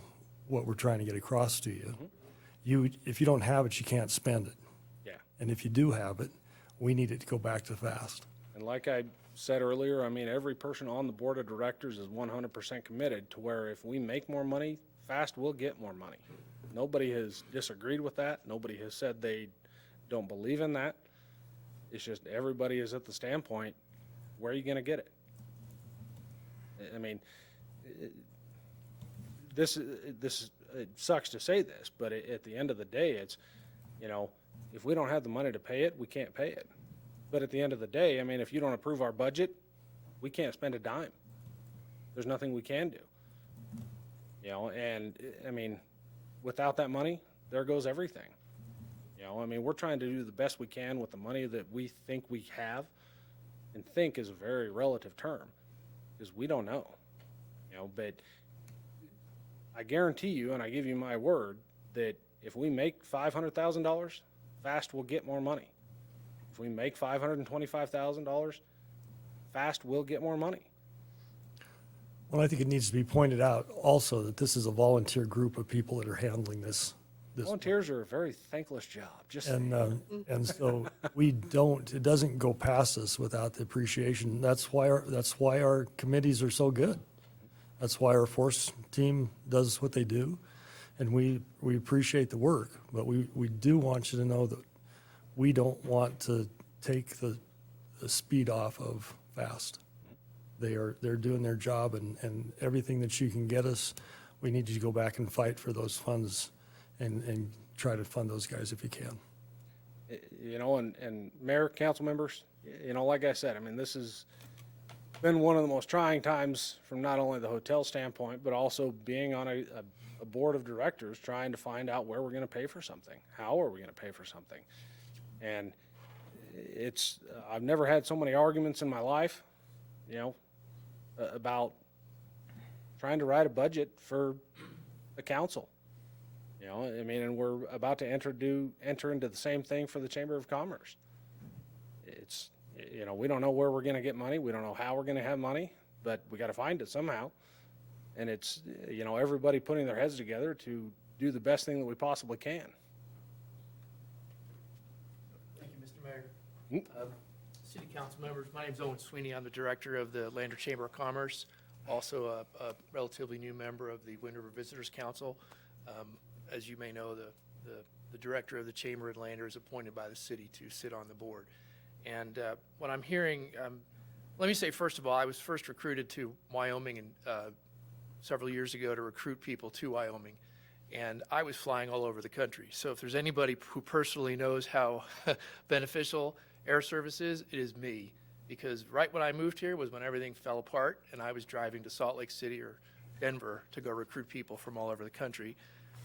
S6: what we're trying to get across to you. If you don't have it, you can't spend it.
S15: Yeah.
S6: And if you do have it, we need it to go back to FAST.
S15: And like I said earlier, I mean, every person on the board of directors is 100% committed to where if we make more money, FAST will get more money. Nobody has disagreed with that. Nobody has said they don't believe in that. It's just everybody is at the standpoint, where are you going to get it? I mean, it sucks to say this, but at the end of the day, it's, you know, if we don't have the money to pay it, we can't pay it. But at the end of the day, I mean, if you don't approve our budget, we can't spend a dime. There's nothing we can do. You know, and I mean, without that money, there goes everything. You know, I mean, we're trying to do the best we can with the money that we think we have, and think is a very relative term, because we don't know. You know, but I guarantee you, and I give you my word, that if we make $500,000, FAST will get more money. If we make $525,000, FAST will get more money.
S6: Well, I think it needs to be pointed out also that this is a volunteer group of people that are handling this.
S15: Volunteers are a very thankless job, just
S6: And so it doesn't go past us without the appreciation. That's why our committees are so good. That's why our force team does what they do. And we appreciate the work, but we do want you to know that we don't want to take the speed off of FAST. They're doing their job, and everything that you can get us, we need you to go back and fight for those funds and try to fund those guys if you can.
S15: You know, and mayor, council members, you know, like I said, I mean, this has been one of the most trying times from not only the hotel standpoint, but also being on a board of directors trying to find out where we're going to pay for something. How are we going to pay for something? And I've never had so many arguments in my life, you know, about trying to write a budget for the council. You know, I mean, and we're about to enter into the same thing for the Chamber of Commerce. It's, you know, we don't know where we're going to get money. We don't know how we're going to have money, but we got to find it somehow. And it's, you know, everybody putting their heads together to do the best thing that we possibly can.
S17: Thank you, Mr. Mayor. City council members, my name is Owen Sweeney. I'm the director of the Lander Chamber of Commerce, also a relatively new member of the Wind River Visitors Council. As you may know, the director of the Chamber at Lander is appointed by the city to sit on the board. And what I'm hearing, let me say, first of all, I was first recruited to Wyoming several years ago to recruit people to Wyoming. And I was flying all over the country. So if there's anybody who personally knows how beneficial air service is, it is me. Because right when I moved here was when everything fell apart, and I was driving to Salt Lake City or Denver to go recruit people from all over the country.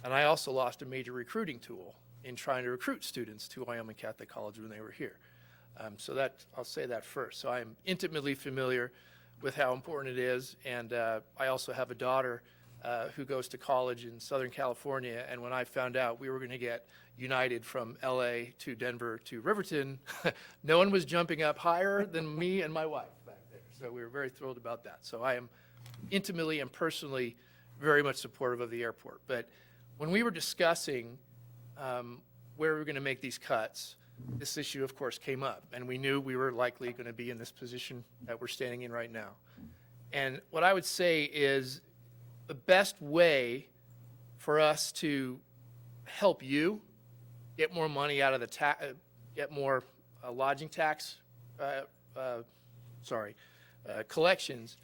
S17: And I also lost a major recruiting tool in trying to recruit students to Wyoming Catholic College when they were here. So I'll say that first. So I'm intimately familiar with how important it is. And I also have a daughter who goes to college in Southern California. And when I found out we were going to get United from LA to Denver to Riverton, no one was jumping up higher than me and my wife back there. So we were very thrilled about that. So I am intimately and personally very much supportive of the airport. But when we were discussing where we were going to make these cuts, this issue, of course, came up. And we knew we were likely going to be in this position that we're standing in right now. And what I would say is the best way for us to help you get more money out of the get more lodging tax, collections,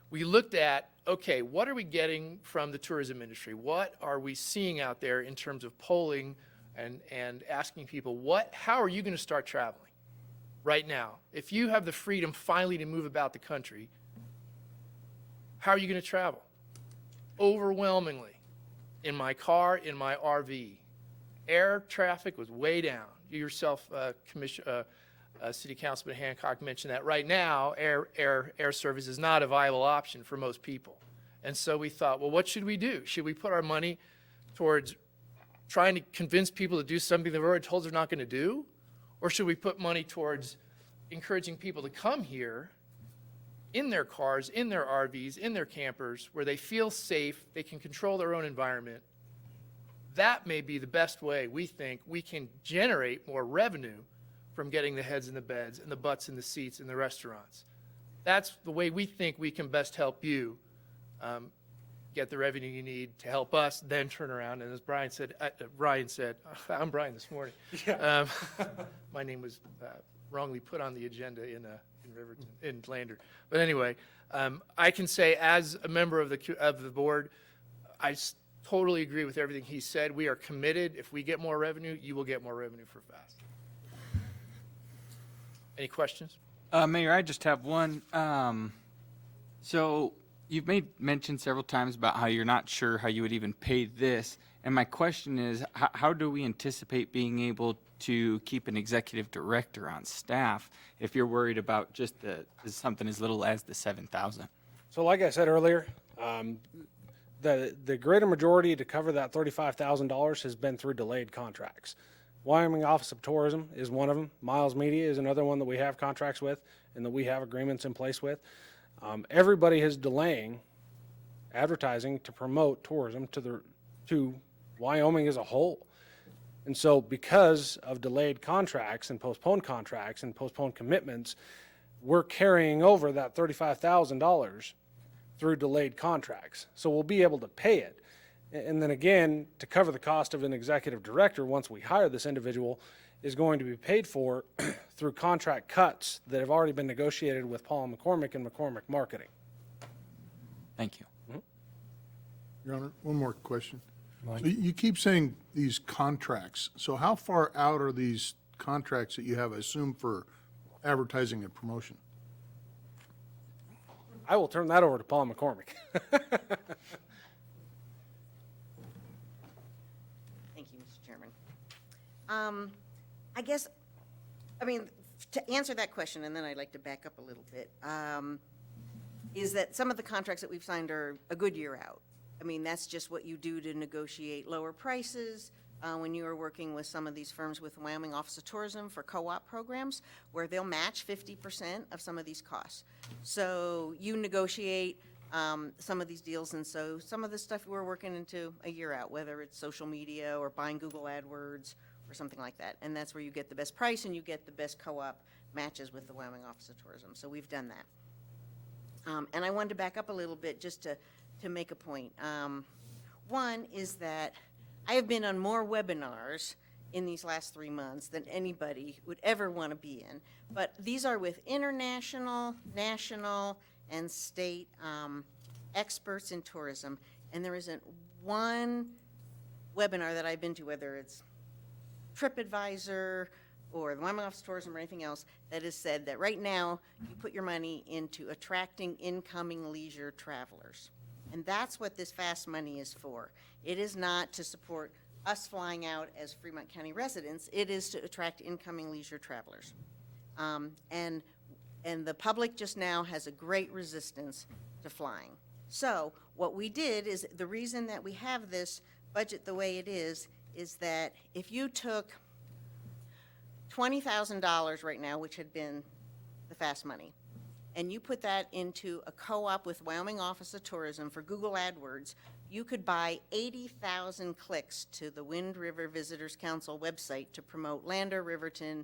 S17: we looked at, okay, what are we getting from the tourism industry? What are we seeing out there in terms of polling and asking people, how are you going to start traveling right now? If you have the freedom finally to move about the country, how are you going to travel? Overwhelmingly, in my car, in my RV. Air traffic was way down. You yourself, City Councilman Hancock mentioned that right now, air service is not a viable option for most people. And so we thought, well, what should we do? Should we put our money towards trying to convince people to do something they've already told they're not going to do? Or should we put money towards encouraging people to come here in their cars, in their RVs, in their campers, where they feel safe, they can control their own environment? That may be the best way we think we can generate more revenue from getting the heads in the beds and the butts in the seats in the restaurants. That's the way we think we can best help you get the revenue you need to help us, then turn around. And as Ryan said, I'm Brian this morning. Yeah. My name was wrongly put on the agenda in Riverton, in Lander. But anyway, I can say as a member of the board, I totally agree with everything he said. We are committed. If we get more revenue, you will get more revenue for FAST. Any questions?
S2: Mayor, I just have one. So You've made mention several times about how you're not sure how you would even pay this. And my question is, how do we anticipate being able to keep an executive director on staff if you're worried about just something as little as the 7,000?
S15: So like I said earlier, the greater majority to cover that $35,000 has been through delayed contracts. Wyoming Office of Tourism is one of them. Miles Media is another one that we have contracts with and that we have agreements in place with. Everybody is delaying advertising to promote tourism to Wyoming as a whole. And so because of delayed contracts and postponed commitments, we're carrying over that $35,000 through delayed contracts. So we'll be able to pay it. And then again, to cover the cost of an executive director, once we hire this individual, is going to be paid for through contract cuts that have already been negotiated with Paul McCormick and McCormick Marketing.
S2: Thank you.
S16: Your Honor, one more question. So you keep saying these contracts. So how far out are these contracts that you have, I assume, for advertising and promotion?
S15: I will turn that over to Paul McCormick.
S18: Thank you, Mr. Chairman. I mean, to answer that question, and then I'd like to back up a little bit, is that some of the contracts that we've signed are a good year out. I mean, that's just what you do to negotiate lower prices when you are working with some of these firms with Wyoming Office of Tourism for co-op programs, where they'll match 50% of some of these costs. So you negotiate some of these deals, and so some of the stuff we're working into a year out, whether it's social media or buying Google AdWords or something like that. And that's where you get the best price and you get the best co-op matches with the Wyoming Office of Tourism. So we've done that. And I wanted to back up a little bit just to make a point. One is that I have been on more webinars in these last 3 months than anybody would ever want to be in. But these are with international, national, and state experts in tourism. And there isn't one webinar that I've been to, whether it's TripAdvisor or the Wyoming Office of Tourism or anything else, that has said that right now you put your money into attracting incoming leisure travelers. And that's what this FAST money is for. It is not to support us flying out as Fremont County residents. It is to attract incoming leisure travelers. And the public just now has a great resistance to flying. So what we did is, the reason that we have this budget the way it is that if you took $20,000 right now, which had been the FAST money, and you put that into a co-op with Wyoming Office of Tourism for Google AdWords, you could buy 80,000 clicks to the Wind River Visitors Council website to promote Lander, Riverton,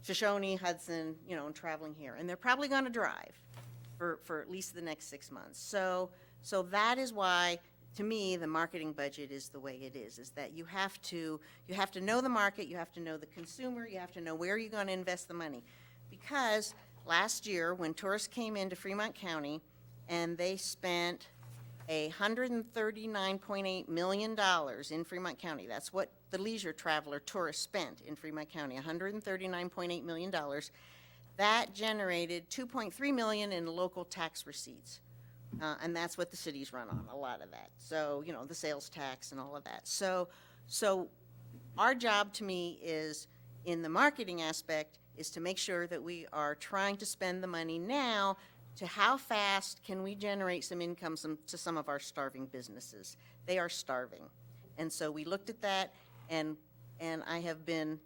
S18: Shoshone, Hudson, and traveling here. And they're probably going to drive for at least the next 6 months. So that is why, to me, the marketing budget is the way it is that you have to know the market, you have to know the consumer, you have to know where you're going to invest the money. Because last year, when tourists came into Fremont County and they spent $139.8 million in Fremont County, that's what the leisure traveler tourists spent in Fremont County, $139.8 million, that generated $2.3 million in local tax receipts. And that's what the cities run on, a lot of that. So, the sales tax and all of that. So our job, to me, is, in the marketing aspect, is to make sure that we are trying to spend the money now to how fast can we generate some income to some of our starving businesses. They are starving. And so we looked at that, and I have been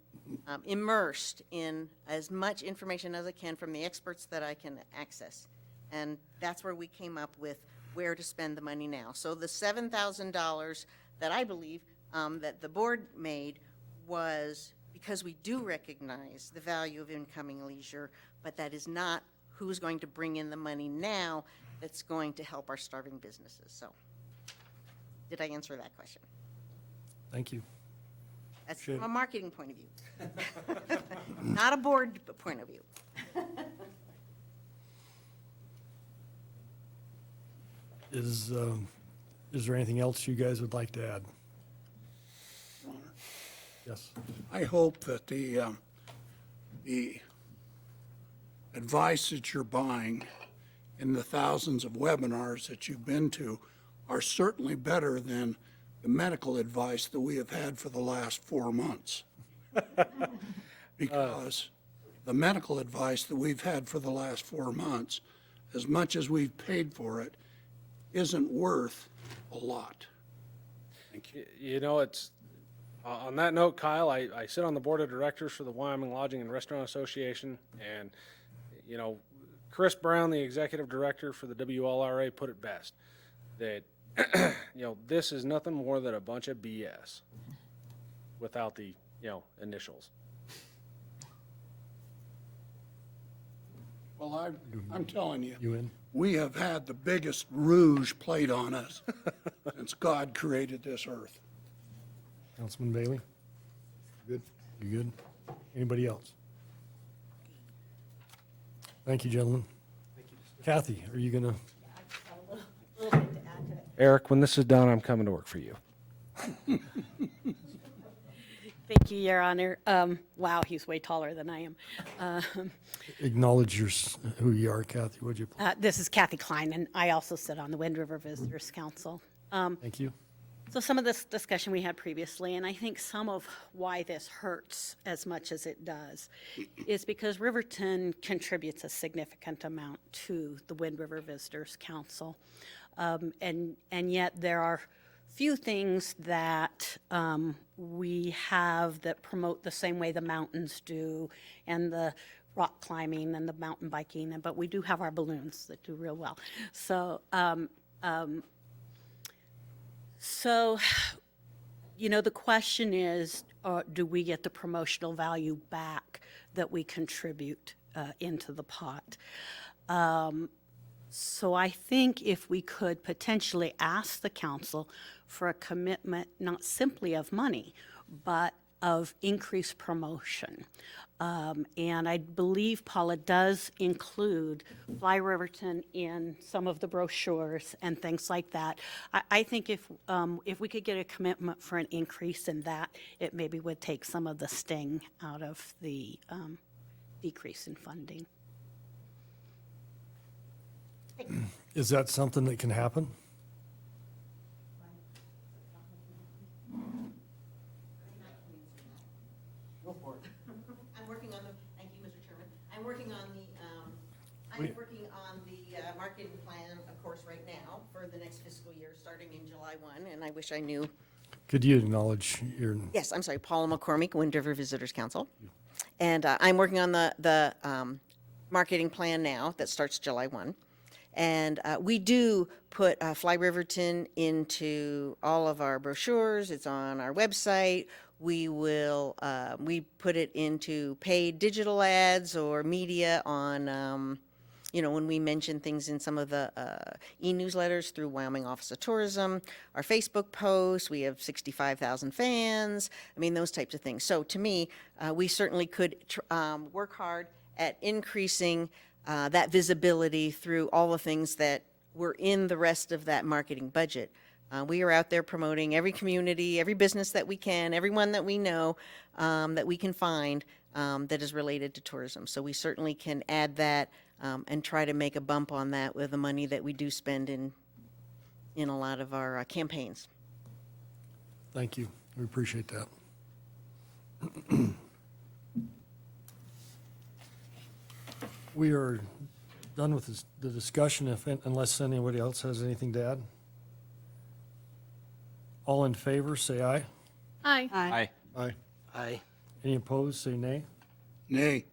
S18: immersed in as much information as I can from the experts that I can access. And that's where we came up with where to spend the money now. So the $7,000 that I believe that the board made was because we do recognize the value of incoming leisure, but that is not who's going to bring in the money now that's going to help our starving businesses. So did I answer that question?
S6: Thank you.
S18: That's from a marketing point of view, not a board point of view.
S6: Is there anything else you guys would like to add? Yes.
S3: I hope that the advice that you're buying and the thousands of webinars that you've been to are certainly better than the medical advice that we have had for the last 4 months. Because the medical advice that we've had for the last 4 months, as much as we've paid for it, isn't worth a lot.
S15: You know, it's, on that note, Kyle, I sit on the board of directors for the Wyoming Lodging and Restaurant Association, and, you know, Chris Brown, the executive director for the WLRA, put it best, that, you know, this is nothing more than a bunch of BS without the, you know, initials.
S3: Well, I'm telling you,
S6: You in?
S3: we have had the biggest rouge played on us since God created this earth.
S6: Councilman Bailey? Good. You good? Anybody else? Thank you, gentlemen. Kathy, are you gonna?
S15: Eric, when this is done, I'm coming to work for you.
S19: Thank you, Your Honor. Wow, he's way taller than I am.
S6: Acknowledge who you are, Kathy, would you please?
S19: This is Kathy Klein, and I also sit on the Wind River Visitors Council.
S6: Thank you.
S19: So some of this discussion we had previously, and I think some of why this hurts as much as it does, is because Riverton contributes a significant amount to the Wind River Visitors Council. And yet there are few things that we have that promote the same way the mountains do, and the rock climbing and the mountain biking, but we do have our balloons that do real well. So, you know, the question is, do we get the promotional value back that we contribute into the pot? So I think if we could potentially ask the council for a commitment, not simply of money, but of increased promotion. And I believe Paula does include Fly Riverton in some of the brochures and things like that. I think if we could get a commitment for an increase in that, it maybe would take some of the sting out of the decrease in funding.
S6: Is that something that can happen?
S18: Go for it. I'm working on the, thank you, Mr. Chairman. I'm working on the marketing plan, of course, right now for the next fiscal year, starting in July 1, and I wish I knew.
S6: Could you acknowledge your?
S18: Yes, I'm sorry, Paula McCormick, Wind River Visitors Council. And I'm working on the marketing plan now that starts July 1. And we do put Fly Riverton into all of our brochures. It's on our website. We will, we put it into paid digital ads or media on, you know, when we mention things in some of the e-newsletters through Wyoming Office of Tourism, our Facebook posts, we have 65,000 fans. I mean, those types of things. So to me, we certainly could work hard at increasing that visibility through all the things that were in the rest of that marketing budget. We are out there promoting every community, every business that we can, everyone that we know that we can find that is related to tourism. So we certainly can add that and try to make a bump on that with the money that we do spend in a lot of our campaigns.
S6: Thank you. We appreciate that. We are done with the discussion, unless anybody else has anything to add. All in favor, say aye.
S8: Aye.
S2: Aye.
S6: Aye.
S11: Aye.
S6: Any opposed, say nay.
S3: Nay.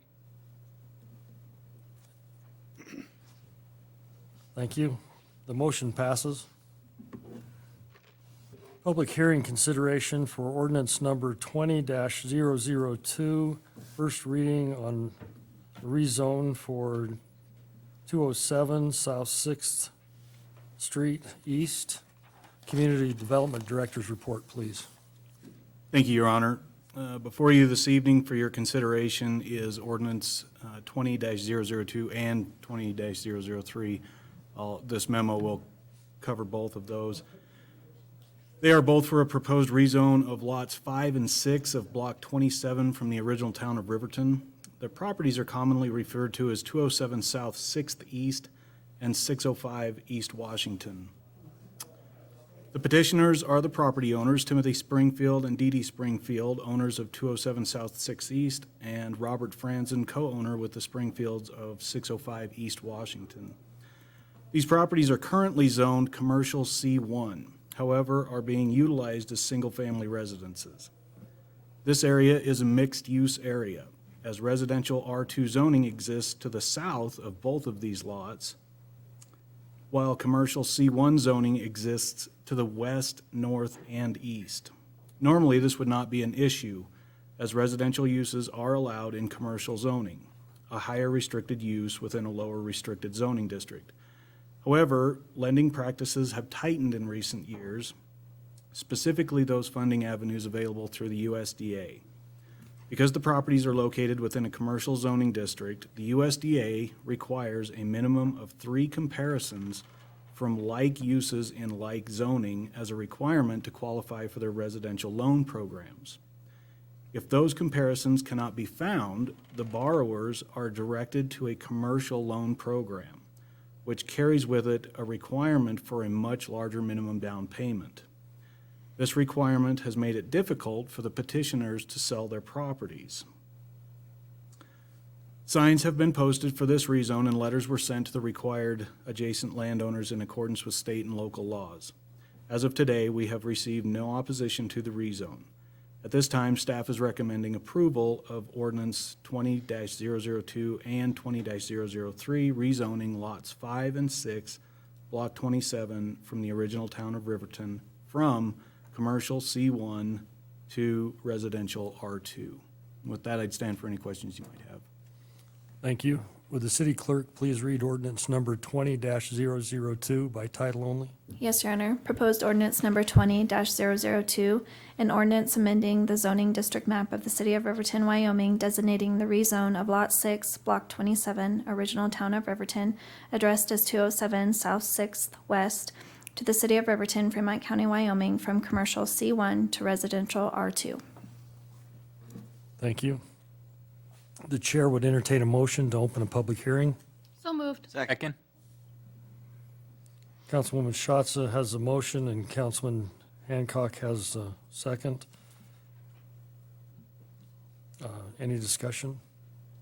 S6: Thank you. The motion passes. Public hearing consideration for ordinance number 20-002, first reading on rezone for 207 South 6th Street East. Community Development Director's report, please.
S20: Thank you, Your Honor. Before you this evening for your consideration is ordinance 20-002 and 20-003. This memo will cover both of those. They are both for a proposed rezone of lots 5 and 6 of block 27 from the original town of Riverton. The properties are commonly referred to as 207 South 6th East and 605 East Washington. The petitioners are the property owners, Timothy Springfield and Dee Dee Springfield, owners of 207 South 6th East, and Robert Franzen, co-owner with the Springfields of 605 East Washington. These properties are currently zoned Commercial C1, however, are being utilized as single-family residences. This area is a mixed-use area, as residential R2 zoning exists to the south of both of these lots, while commercial C1 zoning exists to the west, north, and east. Normally, this would not be an issue, as residential uses are allowed in commercial zoning, a higher restricted use within a lower restricted zoning district. However, lending practices have tightened in recent years, specifically those funding avenues available through the USDA. Because the properties are located within a commercial zoning district, the USDA requires a minimum of 3 comparisons from like uses in like zoning as a requirement to qualify for their residential loan programs. If those comparisons cannot be found, the borrowers are directed to a commercial loan program, which carries with it a requirement for a much larger minimum down payment. This requirement has made it difficult for the petitioners to sell their properties. Signs have been posted for this rezone and letters were sent to the required adjacent landowners in accordance with state and local laws. As of today, we have received no opposition to the rezone. At this time, staff is recommending approval of Ordinance 20-002 and 20-003, rezoning lots 5 and 6, Block 27, from the original town of Riverton from Commercial C1 to Residential R2. With that, I'd stand for any questions you might have.
S6: Thank you. Would the city clerk please read ordinance number 20-002 by title only?
S7: Yes, Your Honor. Proposed ordinance number 20-002, an ordinance amending the zoning district map of the city of Riverton, Wyoming, designating the rezone of Lot 6, Block 27, original town of Riverton, addressed as 207 South 6th West, to the city of Riverton, Fremont County, Wyoming, from commercial C1 to residential R2.
S6: Thank you. The chair would entertain a motion to open a public hearing.
S8: So moved.
S2: Second.
S6: Councilwoman Schatz has a motion and Councilman Hancock has a second. Any discussion?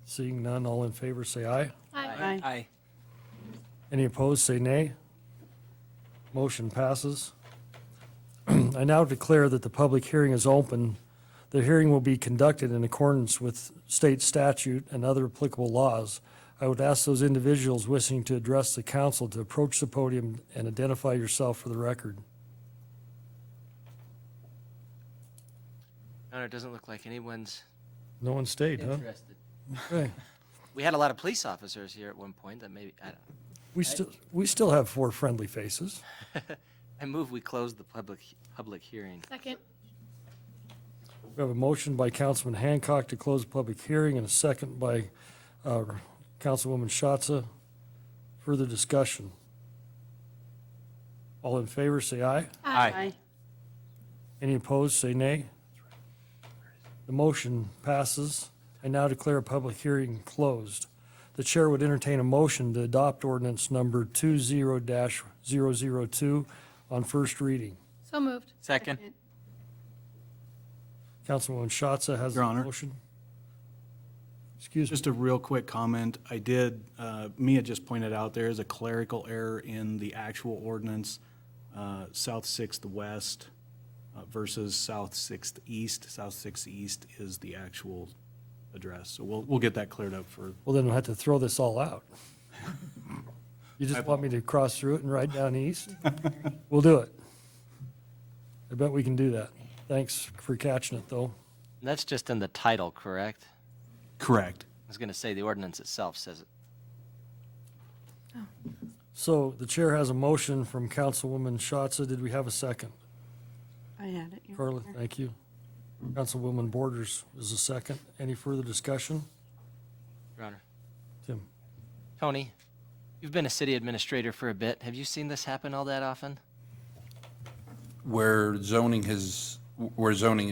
S6: Seeing none, all in favor say aye.
S8: Aye.
S2: Aye.
S6: Any opposed, say nay. Motion passes. I now declare that the public hearing is open. The hearing will be conducted in accordance with state statute and other applicable laws. I would ask those individuals wishing to address the council to approach the podium and identify yourself for the record.
S11: No, it doesn't look like anyone's
S6: No one stayed, huh?
S11: interested.
S6: Okay.
S11: We had a lot of police officers here at one point that maybe, I don't.
S6: We still have 4 friendly faces.
S11: I move we close the public hearing.
S8: Second.
S6: We have a motion by Councilman Hancock to close the public hearing and a second by Councilwoman Schatz. Further discussion. All in favor, say aye.
S2: Aye.
S6: Any opposed, say nay. The motion passes. I now declare a public hearing closed. The chair would entertain a motion to adopt ordinance number 20-002 on first reading.
S8: So moved.
S2: Second.
S6: Councilwoman Schatz has
S20: Your
S6: a
S20: Honor.
S6: motion. Excuse me.
S20: Just a real quick comment. I did, Mia just pointed out there is a clerical error in the actual ordinance, South 6th West versus South 6th East. South 6th East is the actual address. So we'll get that cleared up for.
S6: Well, then we'll have to throw this all out. You just want me to cross through it and write down east? We'll do it. I bet we can do that. Thanks for catching it, though.
S11: That's just in the title, correct?
S20: Correct.
S11: I was going to say the ordinance itself says it.
S6: So the chair has a motion from Councilwoman Schatz. Did we have a second?
S1: I had it. Your
S6: Carla,
S1: Honor.
S6: thank you. Councilwoman Borders is a second. Any further discussion?
S11: Your Honor.
S6: Tim?
S11: Tony, you've been a city administrator for a bit. Have you seen this happen all that often?
S21: Where zoning is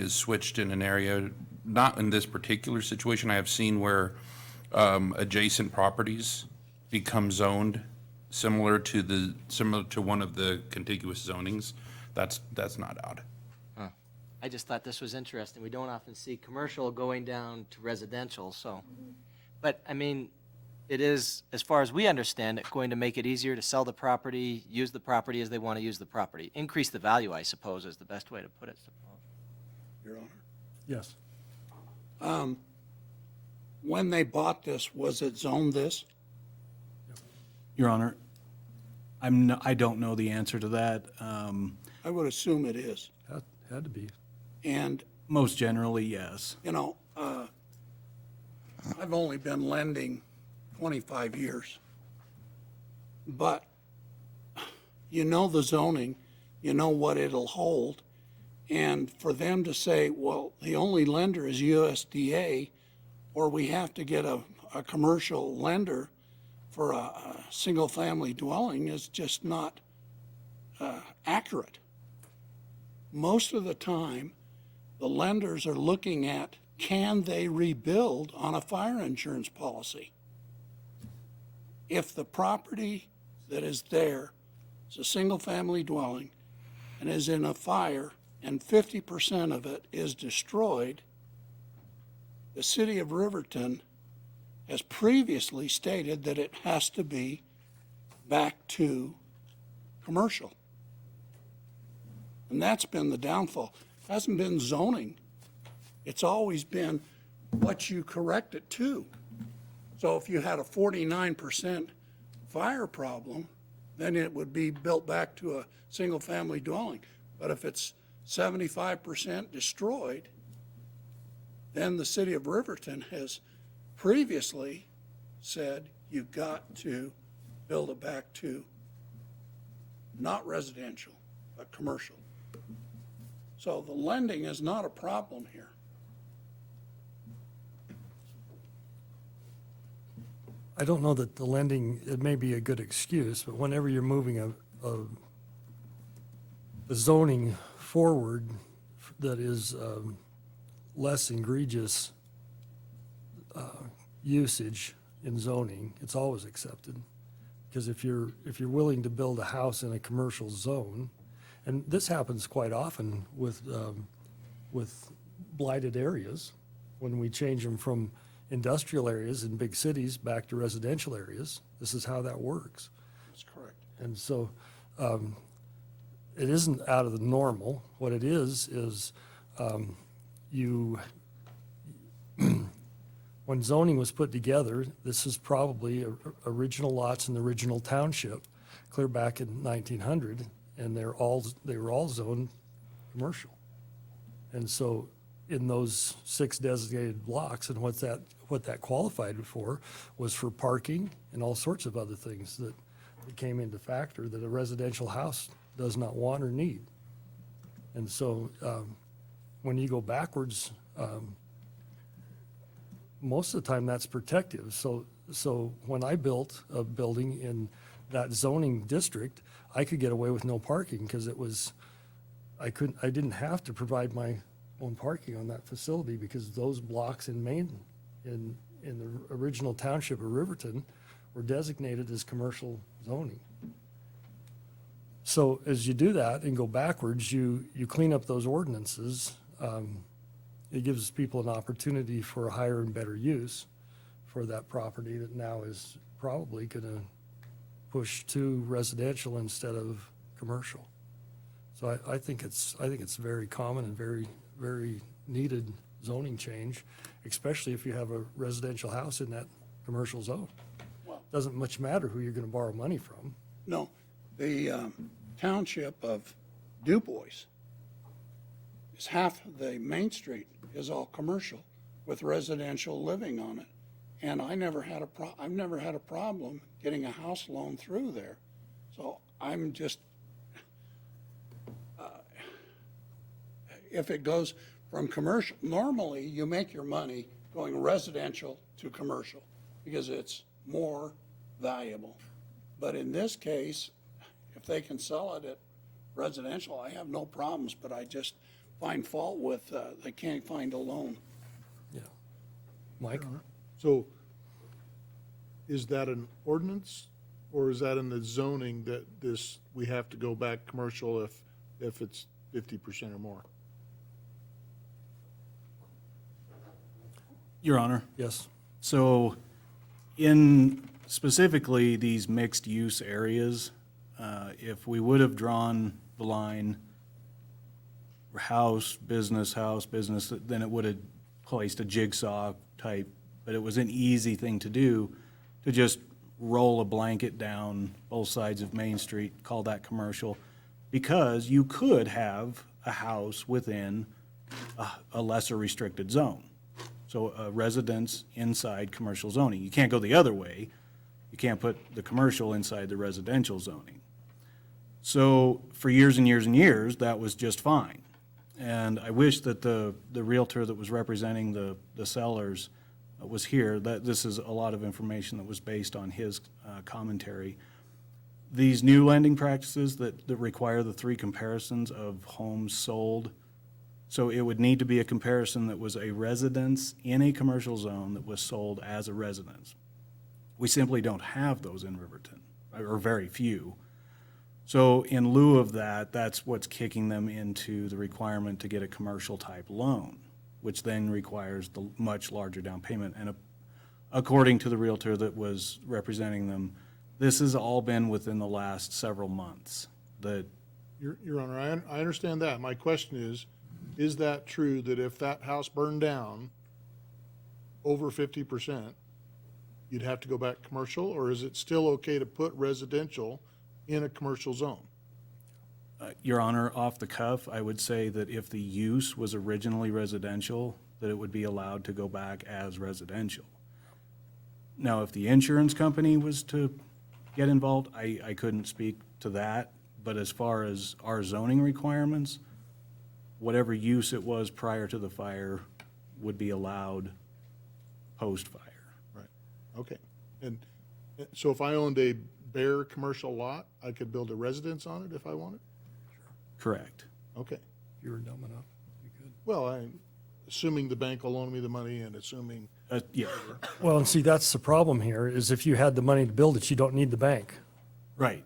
S21: switched in an area, not in this particular situation, I have seen where adjacent properties become zoned similar to one of the contiguous zonings, that's not odd.
S11: I just thought this was interesting. We don't often see commercial going down to residential, so. But, I mean, it is, as far as we understand it, going to make it easier to sell the property, use the property as they want to use the property. Increase the value, I suppose, is the best way to put it.
S3: Your Honor.
S6: Yes.
S3: When they bought this, was it zoned this?
S20: Your Honor, I don't know the answer to that.
S3: I would assume it is.
S6: Had to be.
S3: And,
S20: Most generally, yes.
S3: you know, I've only been lending 25 years. But you know the zoning, you know what it'll hold. And for them to say, well, the only lender is USDA, or we have to get a commercial lender for a single-family dwelling is just not accurate. Most of the time, the lenders are looking at, can they rebuild on a fire insurance policy? If the property that is there is a single-family dwelling and is in a fire and 50% of it is destroyed, the city of Riverton has previously stated that it has to be back to commercial. And that's been the downfall. It hasn't been zoning. It's always been what you correct it to. So if you had a 49% fire problem, then it would be built back to a single-family dwelling. But if it's 75% destroyed, then the city of Riverton has previously said you've got to build it back to not residential, but commercial. So the lending is not a problem here.
S6: I don't know that the lending, it may be a good excuse, but whenever you're moving a zoning forward that is less egregious usage in zoning, it's always accepted. Because if you're willing to build a house in a commercial zone, and this happens quite often with blighted areas, when we change them from industrial areas in big cities back to residential areas, this is how that works.
S3: That's correct.
S6: And so it isn't out of the normal. What it is when zoning was put together, this is probably original lots in the original township, clear back in 1900, and they were all zoned commercial. And so in those 6 designated blocks, and what that qualified for was for parking and all sorts of other things that came into factor that a residential house does not want or need. And so when you go backwards, most of the time that's protective. So when I built a building in that zoning district, I could get away with no parking because I didn't have to provide my own parking on that facility because those blocks in Maine, in the original township of Riverton, were designated as commercial zoning. So as you do that and go backwards, you clean up those ordinances. It gives people an opportunity for a higher and better use for that property that now is probably going to push to residential instead of commercial. So I think it's very common and very, very needed zoning change, especially if you have a residential house in that commercial zone.
S3: Well,
S6: doesn't much matter who you're going to borrow money from.
S3: No, the township of Du Bois is half the Main Street is all commercial with residential living on it. And I've never had a problem getting a house loan through there. So I'm just, if it goes from commercial, normally you make your money going residential to commercial because it's more valuable. But in this case, if they can sell it at residential, I have no problems, but I just find fault with, they can't find a loan.
S6: Yeah. Mike?
S16: So is that an ordinance Or is that in the zoning that this, we have to go back commercial if it's 50% or more?
S20: Your Honor.
S6: Yes.
S20: So in specifically these mixed-use areas, if we would have drawn the line house, business, then it would have placed a jigsaw type, but it was an easy thing to do, to just roll a blanket down both sides of Main Street, call that commercial, because you could have a house within a lesser restricted zone. So a residence inside commercial zoning. You can't go the other way. You can't put the commercial inside the residential zoning. So for years and years and years, that was just fine. And I wish that the Realtor that was representing the sellers was here. That this is a lot of information that was based on his commentary. These new lending practices that require the 3 comparisons of homes sold, so it would need to be a comparison that was a residence in a commercial zone that was sold as a residence. We simply don't have those in Riverton, or very few. So in lieu of that, that's what's kicking them into the requirement to get a commercial type loan, which then requires the much larger down payment. And according to the Realtor that was representing them, this has all been within the last several months. That
S16: Your Honor, I understand that. My question is that true that if that house burned down over 50%, you'd have to go back commercial, or is it still okay to put residential in a commercial zone?
S20: Your Honor, off the cuff, I would say that if the use was originally residential, that it would be allowed to go back as residential. Now, if the insurance company was to get involved, I couldn't speak to that, but as far as our zoning requirements, whatever use it was prior to the fire would be allowed post-fire.
S16: Right, okay. And so if I owned a bare commercial lot, I could build a residence on it if I wanted?
S20: Correct.
S16: Okay.
S6: If you were dumb enough, you could.
S16: Well, assuming the bank will loan me the money and assuming.
S20: Yeah.
S6: Well, and see, that's the problem here, is if you had the money to build it, you don't need the bank.
S20: Right.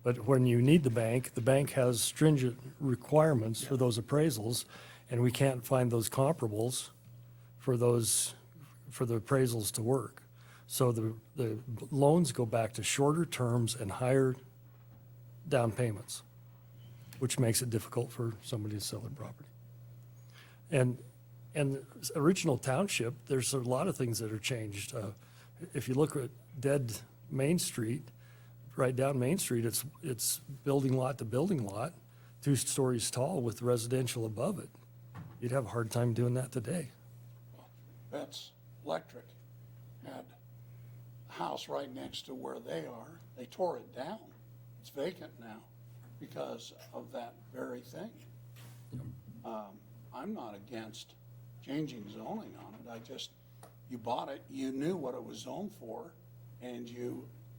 S6: But when you need the bank has stringent requirements for those appraisals, and we can't find those comparables for the appraisals to work. So the loans go back to shorter terms and higher down payments, which makes it difficult for somebody to sell their property. And original township, there's a lot of things that are changed. If you look at dead Main Street, right down Main Street, it's building lot to building lot, 2 stories tall with residential above it. You'd have a hard time doing that today.
S3: Betts Electric had a house right next to where they are. They tore it down. It's vacant now because of that very thing. I'm not against changing zoning on it. You bought it, you knew what it was zoned for,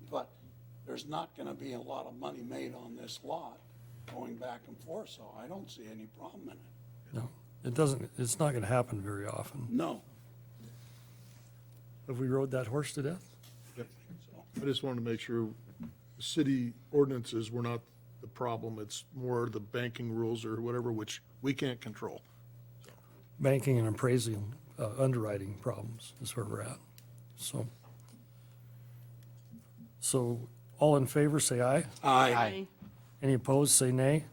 S3: but there's not gonna be a lot of money made on this lot going back and forth, so I don't see any problem in it.
S6: No, it doesn't, it's not gonna happen very often.
S3: No.
S6: Have we rode that horse to death?
S16: Yep. I just wanted to make sure the city ordinances were not the problem. It's more the banking rules or whatever, which we can't control.
S6: Banking and appraising, underwriting problems is where we're at, So all in favor, say aye.
S3: Aye.
S6: Any opposed, say nay.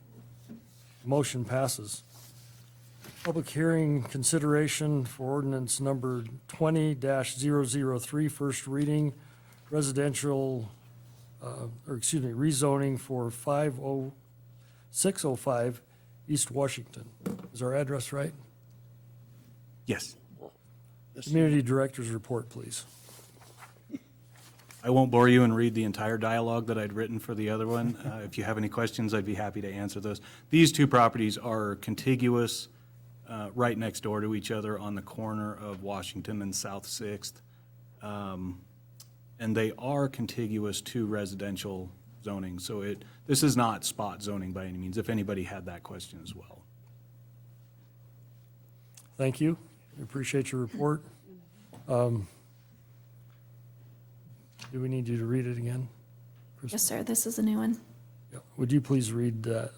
S6: Motion passes. Public hearing consideration for ordinance number 20-003, first reading, residential, rezoning for 605 East Washington. Is our address right?
S20: Yes.
S6: Community Director's report, please.
S20: I won't bore you and read the entire dialogue that I'd written for the other one. If you have any questions, I'd be happy to answer those. These 2 properties are contiguous, right next door to each other on the corner of Washington and South 6th. And they are contiguous to residential zoning, so this is not spot zoning by any means, if anybody had that question as well.
S6: Thank you. We appreciate your report. Do we need you to read it again?
S7: Yes, sir, this is a new one.
S6: Yeah. Would you please read the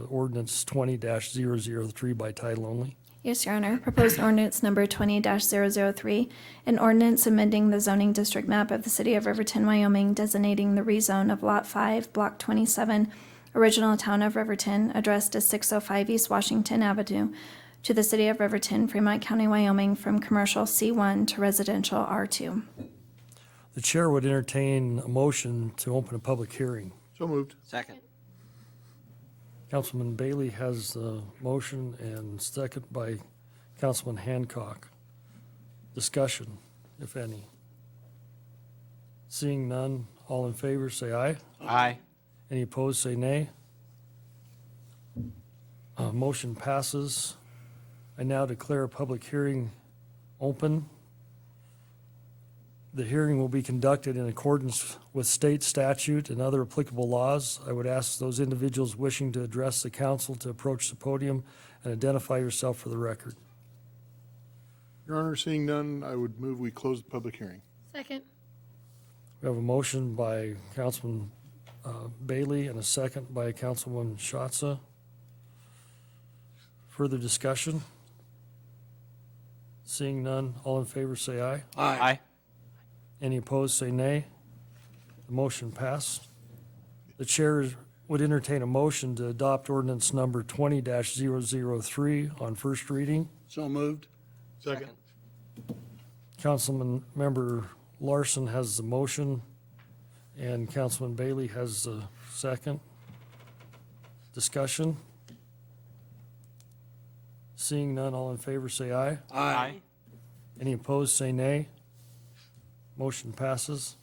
S6: ordinance 20-003 by title only?
S7: Yes, Your Honor. Proposed ordinance number 20-003, an ordinance amending the zoning district map of the city of Riverton, Wyoming, designating the rezone of Lot 5, Block 27, original town of Riverton, addressed as 605 East Washington Avenue, to the city of Riverton, Fremont County, Wyoming, from commercial C1 to residential R2.
S6: The chair would entertain a motion to open a public hearing.
S16: So moved.
S11: Second.
S6: Councilman Bailey has the motion and second by Councilman Hancock. Discussion, if any. Seeing none, all in favor, say aye.
S11: Aye.
S6: Any opposed, say nay. Motion passes. I now declare a public hearing open. The hearing will be conducted in accordance with state statute and other applicable laws. I would ask those individuals wishing to address the council to approach the podium and identify yourself for the record.
S16: Your Honor, seeing none, I would move we close the public hearing.
S8: Second.
S6: We have a motion by Councilman Bailey and a second by Councilwoman Schatza. Further discussion? Seeing none, all in favor say aye.
S11: Aye.
S6: Any opposed, say nay. The motion passed. The chair would entertain a motion to adopt ordinance number 20-003 on first reading.
S3: So moved.
S16: Second.
S6: Councilman Member Larson has the motion, and Councilman Bailey has the second. Discussion? Seeing none, all in favor say aye.
S3: Aye.
S6: Any opposed, say nay. Motion passes.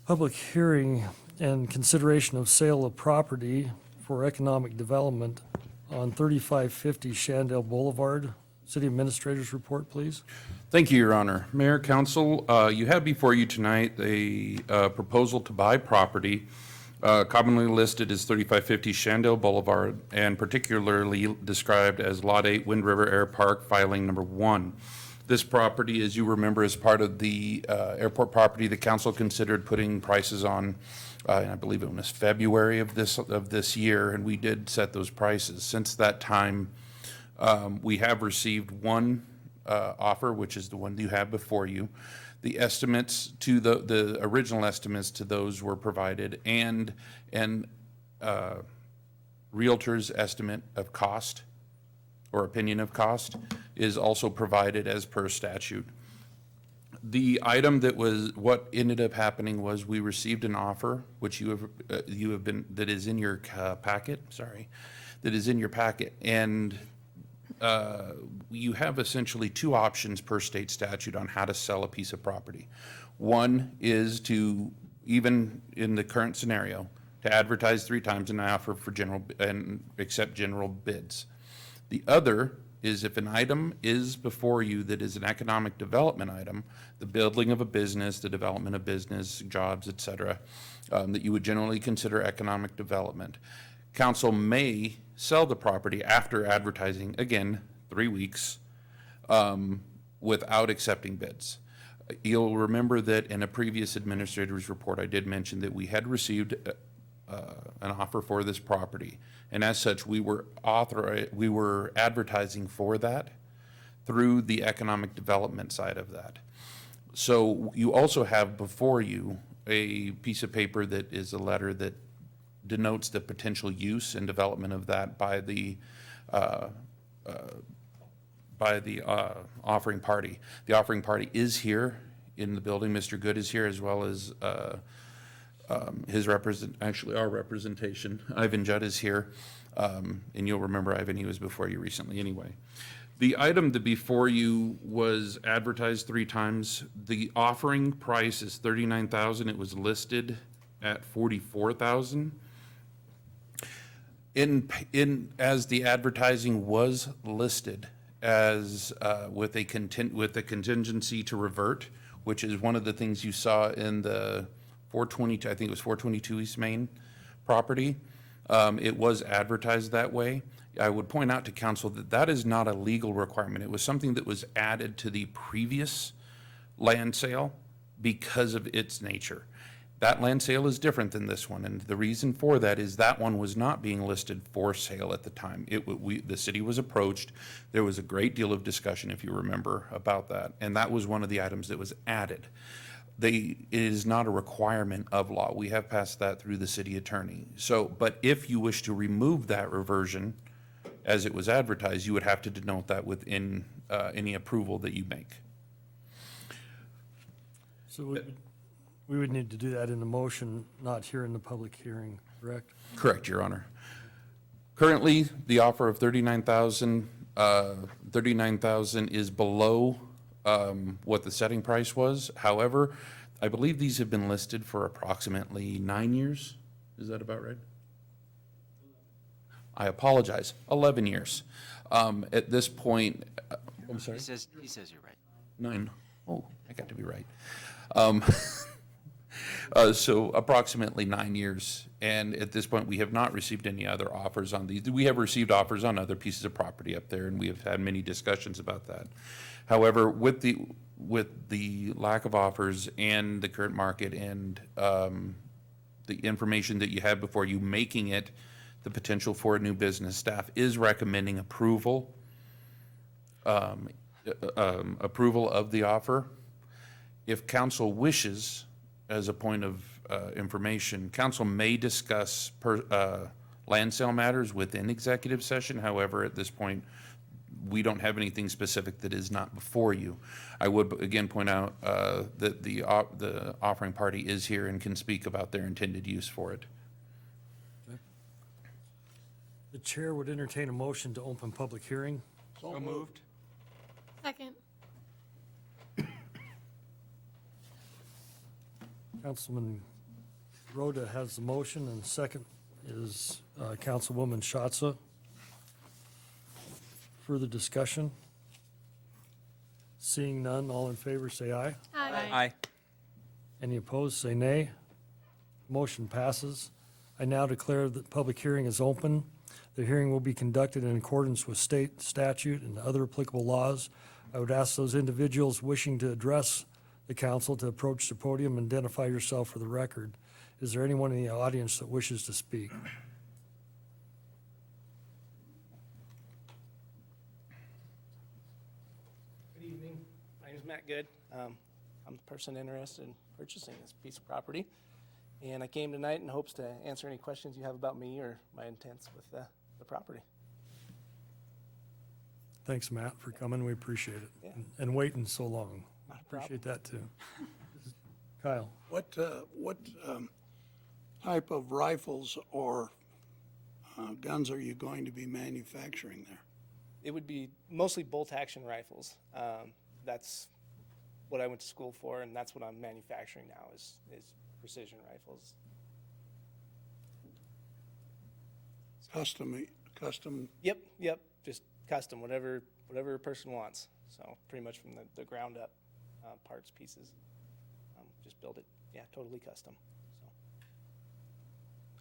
S6: Public hearing and consideration of sale of property for economic development on 3550 Chandelle Boulevard. City Administrator's report, please.
S21: Thank you, Your Honor. Mayor, Council, you have before you tonight a proposal to buy property commonly listed as 3550 Chandelle Boulevard and particularly described as Lot 8 Wind River Air Park, filing number 1. This property, as you remember, is part of the airport property the council considered putting prices on, and I believe it was February of this year, and we did set those prices. Since that time, we have received one offer, which is the one you have before you. The estimates to the original estimates to those were provided, and realtor's estimate of cost or opinion of cost is also provided as per statute. The item that was, what ended up happening was we received an offer, which you have been, that is in your packet, that is in your packet. And you have essentially two options per state statute on how to sell a piece of property. One is to, even in the current scenario, to advertise 3 times and offer for general, and accept general bids. The other is if an item is before you that is an economic development item, the building of a business, the development of business, jobs, et cetera, that you would generally consider economic development. Council may sell the property after advertising, again, 3 weeks, without accepting bids. You'll remember that in a previous administrator's report, I did mention that we had received an offer for this property. And as such, we were advertising for that through the economic development side of that. So you also have before you a piece of paper that is a letter that denotes the potential use and development of that by the offering party. The offering party is here in the building. Mr. Good is here, as well as our representation. Ivan Judd is here, and you'll remember Ivan, he was before you recently anyway. The item that before you was advertised 3 times. The offering price is $39,000. It was listed at $44,000. As the advertising was listed as with a contingency to revert, which is one of the things you saw in the 422, I think it was 422 East Main property. It was advertised that way. I would point out to council that that is not a legal requirement. It was something that was added to the previous land sale because of its nature. That land sale is different than this one, and the reason for that is that one was not being listed for sale at the time. The city was approached. There was a great deal of discussion, if you remember, about that, and that was one of the items that was added. It is not a requirement of law. We have passed that through the city attorney. So, but if you wish to remove that reversion as it was advertised, you would have to denote that within any approval that you make.
S6: So we would need to do that in the motion, not here in the public hearing, correct?
S21: Correct, Your Honor. Currently, the offer of $39,000 is below what the setting price was. However, I believe these have been listed for approximately 9 years. Is that about right? I apologize, 11 years. At this point, I'm sorry?
S11: He says you're right.
S21: 9. Oh, I got to be right. So approximately 9 years, and at this point, we have not received any other offers on these. We have received offers on other pieces of property up there, and we have had many discussions about that. However, with the lack of offers and the current market and the information that you had before you making it the potential for a new business, staff is recommending approval of the offer. If council wishes, as a point of information, council may discuss land sale matters within executive session. However, at this point, we don't have anything specific that is not before you. I would again point out that the offering party is here and can speak about their intended use for it.
S6: Okay. The chair would entertain a motion to open public hearing.
S3: So moved.
S8: Second.
S6: Councilman Rhoda has the motion, and second is Councilwoman Schatza. Further discussion? Seeing none, all in favor say aye.
S2: Aye.
S6: Any opposed, say nay. Motion passes. I now declare that public hearing is open. The hearing will be conducted in accordance with state statute and other applicable laws. I would ask those individuals wishing to address the council to approach the podium and identify yourself for the record. Is there anyone in the audience that wishes to speak?
S4: Good evening. My name is Matt Good. I'm the person interested in purchasing this piece of property. And I came tonight in hopes to answer any questions you have about me or my intents with the property.
S6: Thanks, Matt, for coming. We appreciate it.
S4: Yeah.
S6: And waiting so long.
S4: Not a
S6: Appreciate that, too. Kyle?
S3: What type of rifles or guns are you going to be manufacturing there?
S4: It would be mostly bolt-action rifles. That's what I went to school for, and that's what I'm manufacturing now is precision rifles.
S3: Custom?
S4: Yep. Just custom, whatever a person wants. So pretty much from the ground up, parts, pieces. Just build it, totally custom. So.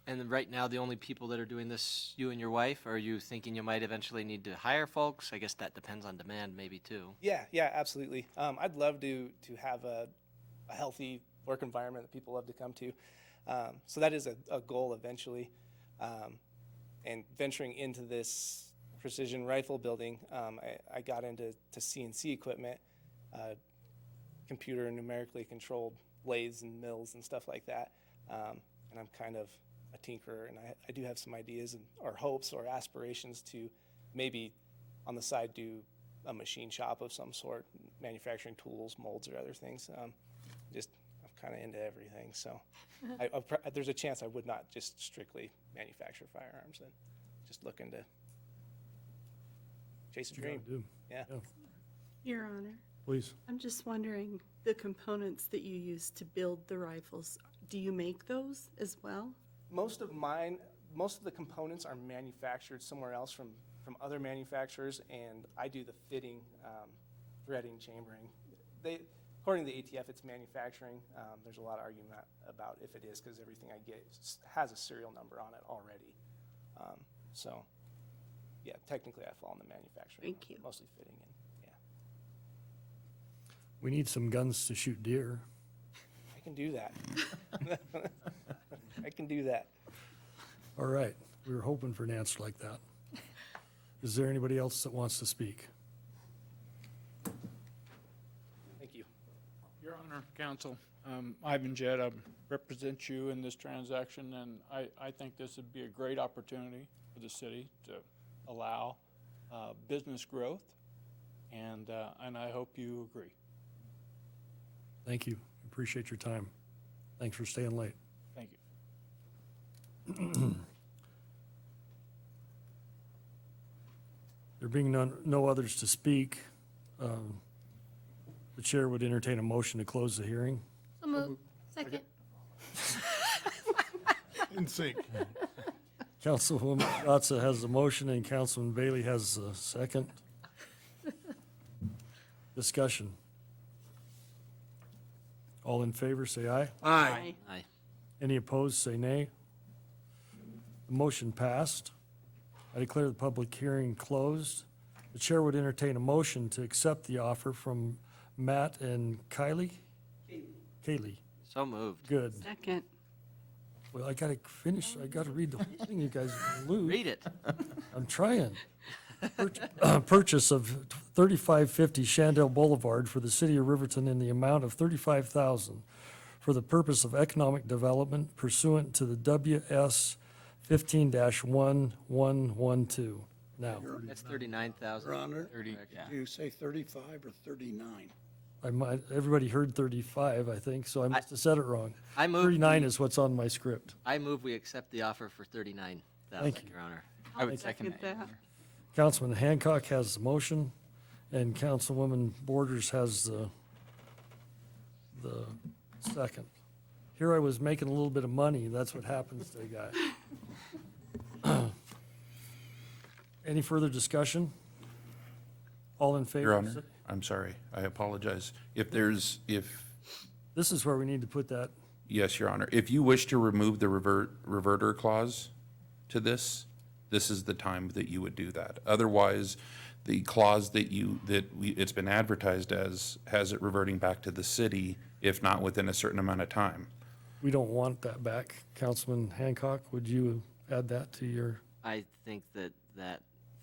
S11: And then right now, the only people that are doing this, you and your wife, or are you thinking you might eventually need to hire folks? I guess that depends on demand maybe too.
S4: Yeah, absolutely. I'd love to have a healthy work environment that people love to come to. So that is a goal eventually. And venturing into this precision rifle building, I got into CNC equipment, computer and numerically controlled lathes and mills and stuff like that. And I'm kind of a tinkerer, and I do have some ideas or hopes or aspirations to maybe on the side do a machine shop of some sort, manufacturing tools, molds, or other things. I'm kind of into everything, so there's a chance I would not just strictly manufacture firearms and just looking to chase a dream. Yeah.
S1: Your Honor.
S6: Please.
S1: I'm just wondering, the components that you use to build the rifles, do you make those as well?
S4: Most of the components are manufactured somewhere else from other manufacturers, and I do the fitting, threading, chambering. According to the ATF, it's manufacturing. There's a lot of argument about if it is, because everything I get has a serial number on it already. So, yeah, technically I fall in the manufacturing.
S1: Thank you.
S4: Mostly fitting and
S6: We need some guns to shoot deer.
S4: I can do that. I can do that.
S6: All right, we were hoping for an answer like that. Is there anybody else that wants to speak?
S4: Thank you.
S5: Your Honor, Counsel, Ivan Jett, I represent you in this transaction, and I think this would be a great opportunity for the city to allow business growth, and I hope you agree.
S6: Thank you. Appreciate your time. Thanks for staying late.
S5: Thank you.
S6: There being no others to speak, the chair would entertain a motion to close the hearing.
S8: So moved. Second.
S16: In sync.
S6: Councilwoman Gatsa has the motion and Councilman Bailey has the second. Discussion. All in favor, say aye.
S17: Aye.
S11: Aye.
S6: Any opposed, say nay. The motion passed. I declare the public hearing closed. The chair would entertain a motion to accept the offer from Matt and Kylie? Kaylee.
S11: So moved.
S6: Good.
S1: Second.
S6: Well, I gotta finish, I gotta read the whole thing, you guys lose.
S11: Read it.
S6: I'm trying. Purchase of 3550 Chandelle Boulevard for the city of Riverton in the amount of $35,000 for the purpose of economic development pursuant to the WS 15-1112. Now,
S11: That's 39,000.
S3: Your Honor,
S2: 30,
S3: did
S2: yeah.
S3: you say 35 or 39?
S6: everybody heard 35, I think, so I must have said it wrong.
S11: I moved
S6: 39
S11: the-
S6: is what's on my script.
S11: I move we accept the offer for 39,000,
S6: Thank you.
S11: Your Honor.
S2: I would second that. Your Honor.
S6: Councilman Hancock has the motion, and Councilwoman Borders has the second. Here I was making a little bit of money, that's what happens to a guy. Any further discussion? All in favor?
S21: Your Honor, I'm sorry, I apologize. If
S6: This is where we need to put that.
S21: yes, Your Honor, if you wish to remove the reverter clause to this, this is the time that you would do that. Otherwise, the clause it's been advertised as has it reverting back to the city, if not within a certain amount of time.
S6: We don't want that back. Councilman Hancock, would you add that to your?
S11: I think that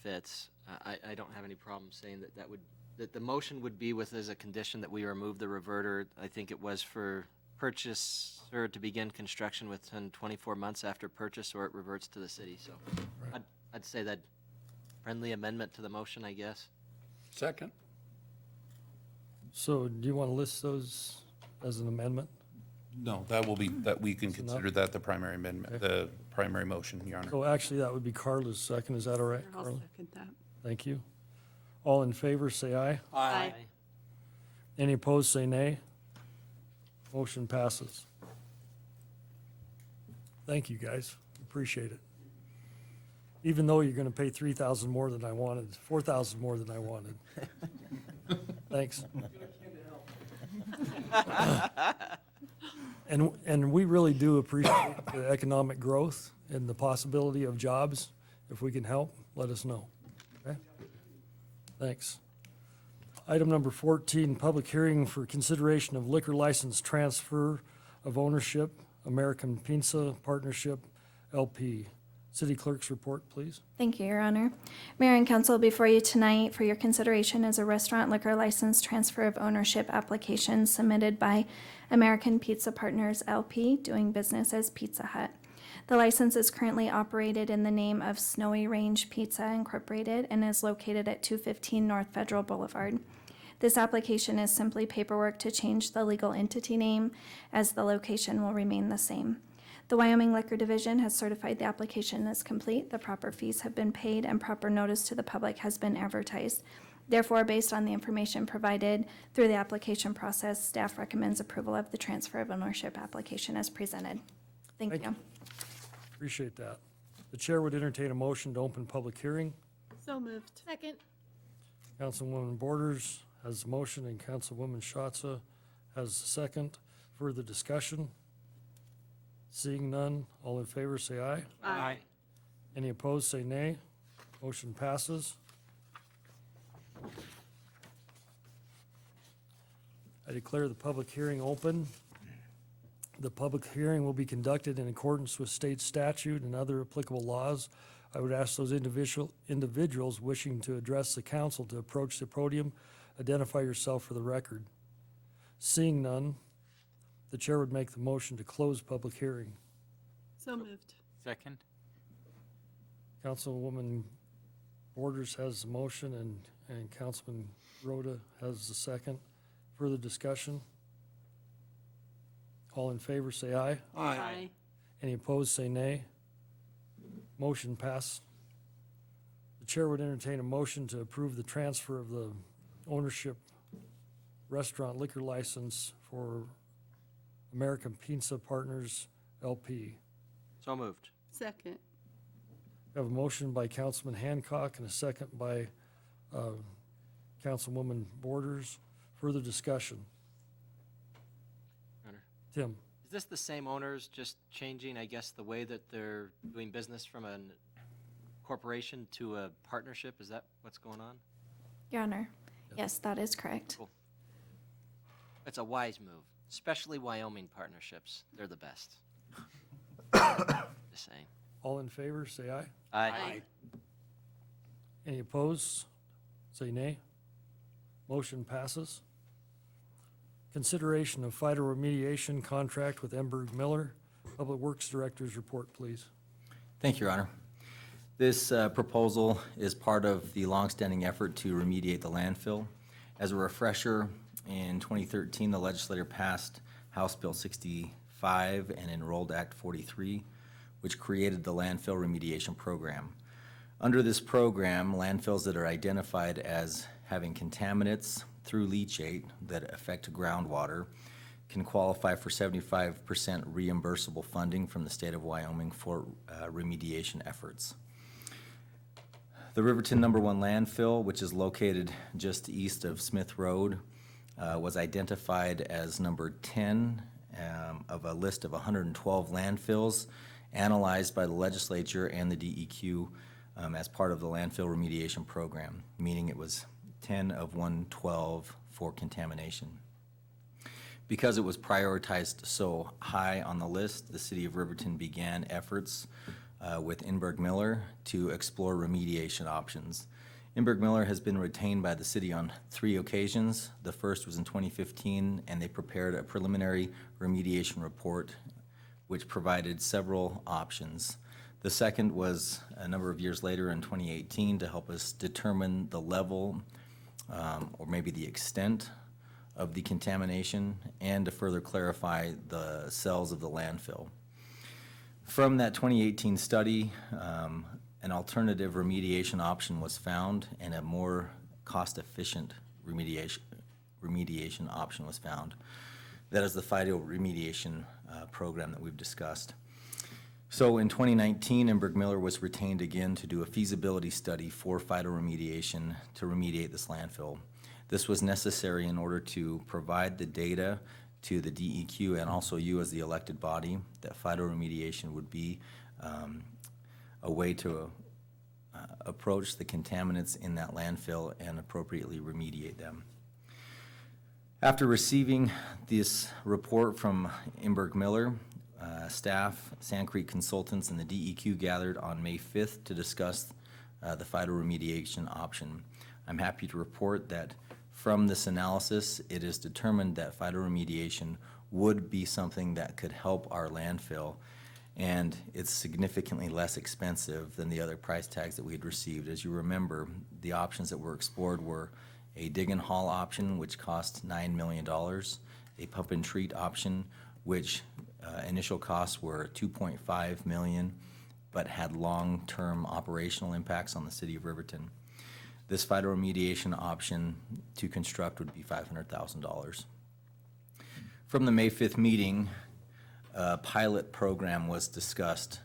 S11: fits. I don't have any problem saying that the motion would be with as a condition that we remove the reverter. I think it was for purchaser to begin construction within 24 months after purchase, or it reverts to the city. So I'd say that friendly amendment to the motion, I guess.
S3: Second?
S6: So do you want to list those as an amendment?
S21: No, that we can consider that the primary amendment, the primary motion, Your Honor.
S6: So actually, that would be Carla's second. Is that all right,
S1: I'll
S6: Carla?
S1: second that.
S6: Thank you. All in favor, say aye.
S1: Aye.
S6: Any opposed, say nay. Motion passes. Thank you, guys. Appreciate it. Even though you're going to pay $3,000 more than I wanted, $4,000 more than I wanted. Thanks. And we really do appreciate the economic growth and the possibility of jobs. If we can help, let us know. Okay? Thanks. Item number 14, public hearing for consideration of liquor license transfer of ownership, American Pizza Partnership, LP. City Clerk's report, please.
S7: Thank you, Your Honor. Mayor and Council, before you tonight for your consideration is a restaurant liquor license transfer of ownership application submitted by American Pizza Partners LP, doing business as Pizza Hut. The license is currently operated in the name of Snowy Range Pizza Incorporated and is located at 215 North Federal Boulevard. This application is simply paperwork to change the legal entity name, as the location will remain the same. The Wyoming Liquor Division has certified the application is complete, the proper fees have been paid, and proper notice to the public has been advertised. Therefore, based on the information provided through the application process, staff recommends approval of the transfer of ownership application as presented. Thank you.
S6: Appreciate that. The chair would entertain a motion to open public hearing.
S1: So moved.
S8: Second.
S6: Councilwoman Borders has the motion and Councilwoman Schatza has the second. Further discussion? Seeing none, all in favor say aye.
S2: Aye.
S6: Any opposed, say nay. Motion passes. I declare the public hearing open. The public hearing will be conducted in accordance with state statute and other applicable laws. I would ask those individuals wishing to address the council to approach the podium, identify yourself for the record. Seeing none, the chair would make the motion to close public hearing.
S1: So moved.
S2: Second?
S6: Councilwoman Borders has the motion and Councilman Rhoda has the second. Further discussion? All in favor, say aye.
S1: Aye.
S6: Any opposed, say nay. Motion passed. The chair would entertain a motion to approve the transfer of the ownership restaurant liquor license for American Pizza Partners LP.
S11: So moved.
S1: Second.
S6: We have a motion by Councilman Hancock and a second by Councilwoman Borders. Further discussion? Tim?
S11: Is this the same owners, just changing, I guess, the way that they're doing business from a corporation to a partnership? Is that what's going on?
S7: Your Honor, yes, that is correct.
S11: Cool. It's a wise move, especially Wyoming partnerships. They're the best. Just saying.
S6: All in favor, say aye.
S11: Aye.
S6: Any opposed, say nay. Motion passes. Consideration of phytoremediation contract with Enberg Miller. Public Works Director's report, please.
S9: Thank you, Your Honor. This proposal is part of the longstanding effort to remediate the landfill. As a refresher, in 2013, the legislature passed House Bill 65 and enrolled Act 43, which created the landfill remediation program. Under this program, landfills that are identified as having contaminants through leachate that affect groundwater can qualify for 75% reimbursable funding from the state of Wyoming for remediation efforts. The Riverton No. 1 landfill, which is located just east of Smith Road, was identified as number 10 of a list of 112 landfills analyzed by the legislature and the DEQ as part of the landfill remediation program, meaning it was 10 of 112 for contamination. Because it was prioritized so high on the list, the city of Riverton began efforts with Enberg Miller to explore remediation options. Enberg Miller has been retained by the city on 3 occasions. The first was in 2015, and they prepared a preliminary remediation report which provided several options. The second was a number of years later in 2018 to help us determine the level or maybe the extent of the contamination and to further clarify the cells of the landfill. From that 2018 study, an alternative remediation option was found and a more cost-efficient remediation option was found. That is the phytoremediation program that we've discussed. So in 2019, Enberg Miller was retained again to do a feasibility study for phytoremediation to remediate this landfill. This was necessary in order to provide the data to the DEQ and also you as the elected body that phytoremediation would be a way to approach the contaminants in that landfill and appropriately remediate them. After receiving this report from Enberg Miller, staff, Sand Creek Consultants, and the DEQ gathered on May 5th to discuss the phytoremediation option. I'm happy to report that from this analysis, it is determined that phytoremediation would be something that could help our landfill, and it's significantly less expensive than the other price tags that we had received. As you remember, the options that were explored were a dig and haul option, which cost $9 million, a pump and treat option, which initial costs were $2.5 million, but had long-term operational impacts on the city of Riverton. This phytoremediation option to construct would be $500,000. From the May 5th meeting, a pilot program was discussed,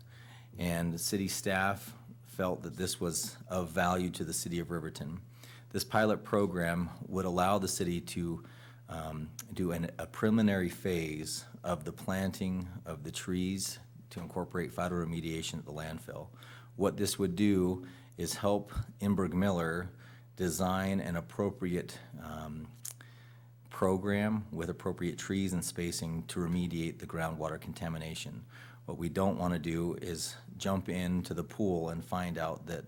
S9: and the city staff felt that this was of value to the city of Riverton. This pilot program would allow the city to do a preliminary phase of the planting of the trees to incorporate phytoremediation at the landfill. What this would do is help Enberg Miller design an appropriate program with appropriate trees and spacing to remediate the groundwater contamination. What we don't want to do is jump into the pool and find out that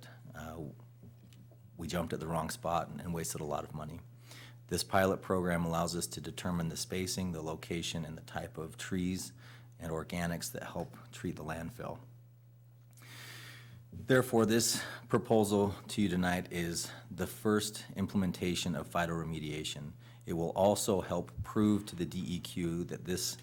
S9: we jumped at the wrong spot and wasted a lot of money. This pilot program allows us to determine the spacing, the location, and the type of trees and organics that help treat the landfill. Therefore, this proposal to you tonight is the first implementation of phytoremediation. It will also help prove to the DEQ that this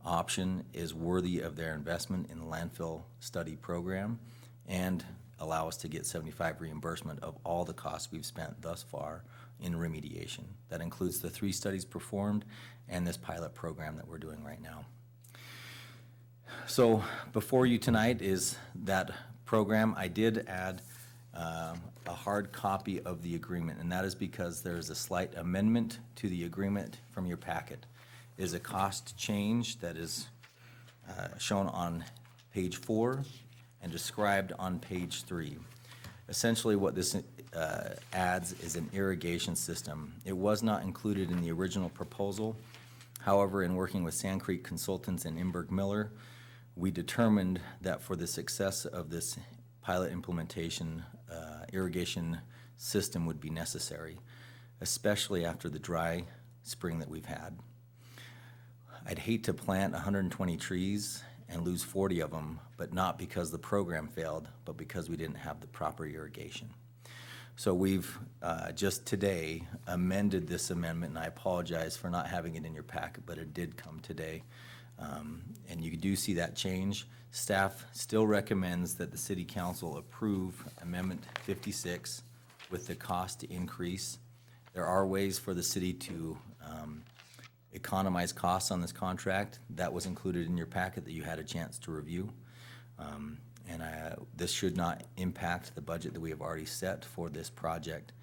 S9: option is worthy of their investment in the landfill study program and allow us to get 75 reimbursement of all the costs we've spent thus far in remediation. That includes the 3 studies performed and this pilot program that we're doing right now. So before you tonight is that program. I did add a hard copy of the agreement, and that is because there is a slight amendment to the agreement from your packet. It is a cost change that is shown on page 4 and described on page 3. Essentially what this adds is an irrigation system. It was not included in the original proposal. However, in working with Sand Creek Consultants and Imberg Miller, we determined that for the success of this pilot implementation, irrigation system would be necessary, especially after the dry spring that we've had. I'd hate to plant 120 trees and lose 40 of them, but not because the program failed, but because we didn't have the proper irrigation. So we've just today amended this amendment, and I apologize for not having it in your packet, but it did come today. And you do see that change. Staff still recommends that the City Council approve Amendment 56 with the cost increase. There are ways for the city to economize costs on this contract. That was included in your packet that you had a chance to review. And this should not impact the budget that we have already set for this project.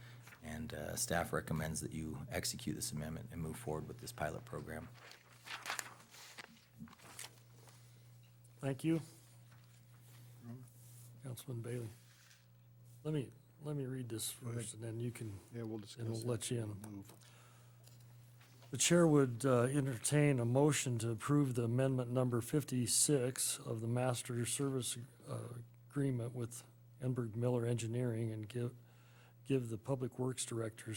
S9: And staff recommends that you execute this amendment and move forward with this pilot program.
S6: Thank you. Councilman Bailey. Let me read this first, and then you can,
S16: Yeah, we'll discuss
S6: and we'll
S16: it.
S6: let you in.
S16: Move.
S6: The chair would entertain a motion to approve the amendment number 56 of the master service agreement with Enberg Miller Engineering and give the Public Works Director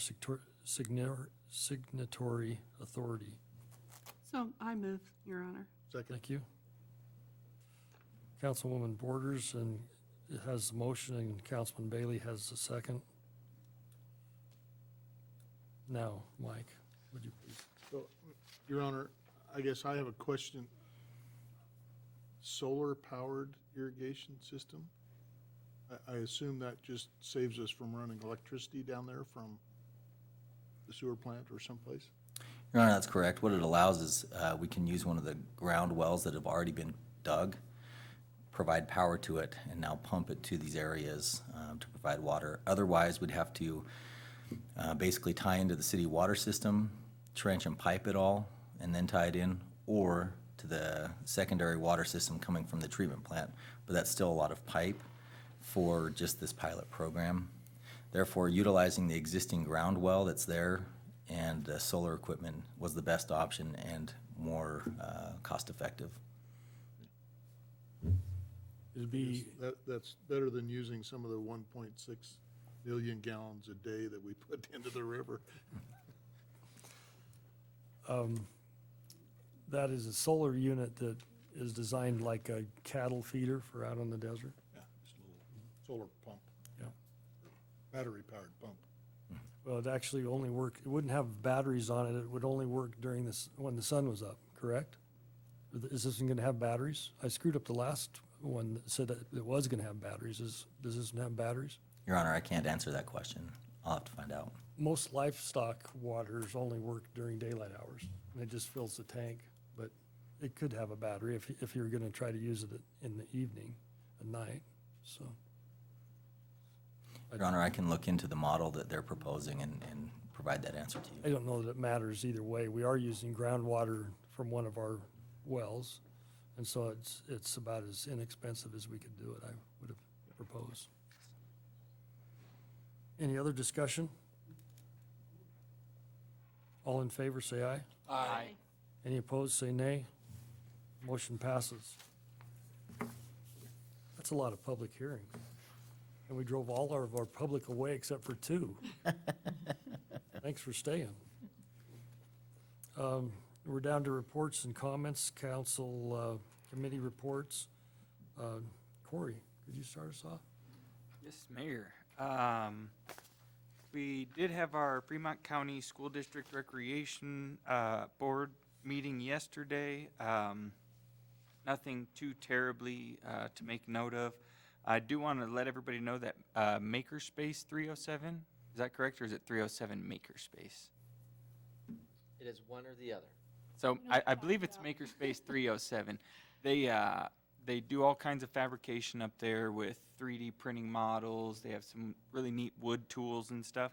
S6: signatory authority.
S1: So I move, Your Honor.
S16: Second.
S6: Thank you. Councilwoman Borders and it has the motion, and Councilman Bailey has the second. Now, Mike, would you please?
S16: So, Your Honor, I guess I have a question. Solar-powered irrigation system? I assume that just saves us from running electricity down there from the sewer plant or someplace?
S9: Your Honor, that's correct. What it allows is we can use one of the ground wells that have already been dug, provide power to it, and now pump it to these areas to provide water. Otherwise, we'd have to basically tie into the city water system, trench and pipe it all, and then tie it in, or to the secondary water system coming from the treatment plant. But that's still a lot of pipe for just this pilot program. Therefore, utilizing the existing ground well that's there and the solar equipment was the best option and more cost-effective.
S6: It'd be,
S16: That's better than using some of the 1.6 million gallons a day that we put into the river.
S6: that is a solar unit that is designed like a cattle feeder for out on the desert.
S16: Yeah, just a little solar pump.
S6: Yeah.
S16: Battery-powered pump.
S6: Well, it actually only work, it wouldn't have batteries on it. It would only work during this, when the sun was up, correct? Is this going to have batteries? I screwed up the last one that said that it was going to have batteries. Does this have batteries?
S9: Your Honor, I can't answer that question. I'll have to find out.
S6: Most livestock waters only work during daylight hours, and it just fills the tank. But it could have a battery if you're going to try to use it in the evening, at night, so.
S9: Your Honor, I can look into the model that they're proposing and provide that answer to you.
S6: I don't know that it matters either way. We are using groundwater from one of our wells, and so it's about as inexpensive as we could do it, I would have proposed. Any other discussion? All in favor, say aye.
S3: Aye.
S6: Any opposed, say nay. Motion passes. That's a lot of public hearings. And we drove all of our public away except for 2. Thanks for staying. We're down to reports and comments, council committee reports. Corey, could you start us off?
S2: Yes, Mayor. We did have our Fremont County School District Recreation Board meeting yesterday. Nothing too terribly to make note of. I do want to let everybody know that Makerspace 307, is that correct, or is it 307 Makerspace?
S11: It is one or the other.
S2: So I believe it's Makerspace 307. They do all kinds of fabrication up there with 3D printing models. They have some really neat wood tools and stuff.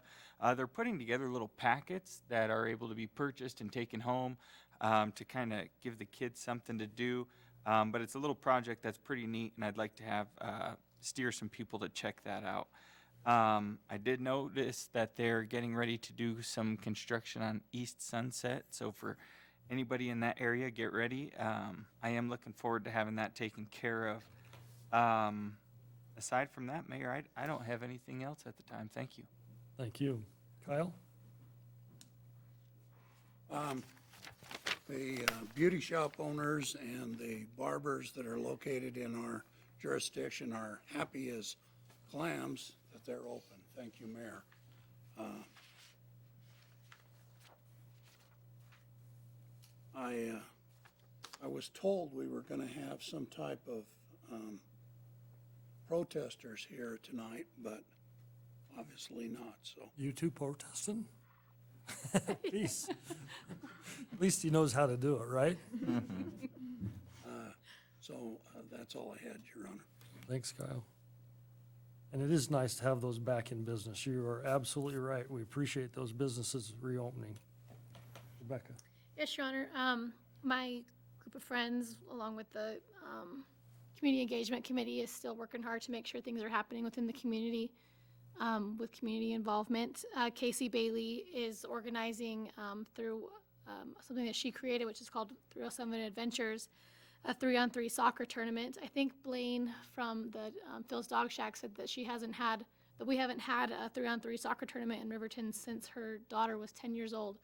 S2: They're putting together little packets that are able to be purchased and taken home to kind of give the kids something to do. But it's a little project that's pretty neat, and I'd like to have steer some people to check that out. I did notice that they're getting ready to do some construction on East Sunset, so for anybody in that area, get ready. I am looking forward to having that taken care of. Aside from that, Mayor, I don't have anything else at the time. Thank you.
S6: Thank you. Kyle?
S3: The beauty shop owners and the barbers that are located in our jurisdiction are happy as clams that they're open. Thank you, Mayor. I was told we were going to have some type of protesters here tonight, but obviously not, so.
S6: You two protesting? Peace. At least he knows how to do it, right?
S3: So that's all I had, Your Honor.
S6: Thanks, Kyle. And it is nice to have those back in business. You are absolutely right. We appreciate those businesses reopening. Rebecca?
S12: Yes, Your Honor. My group of friends, along with the Community Engagement Committee, is still working hard to make sure things are happening within the community with community involvement. Casey Bailey is organizing through something that she created, which is called 307 Adventures, a 3-on-3 soccer tournament. I think Blaine from the Phil's Dog Shack said that we haven't had a 3-on-3 soccer tournament in Riverton since her daughter was 10 years old.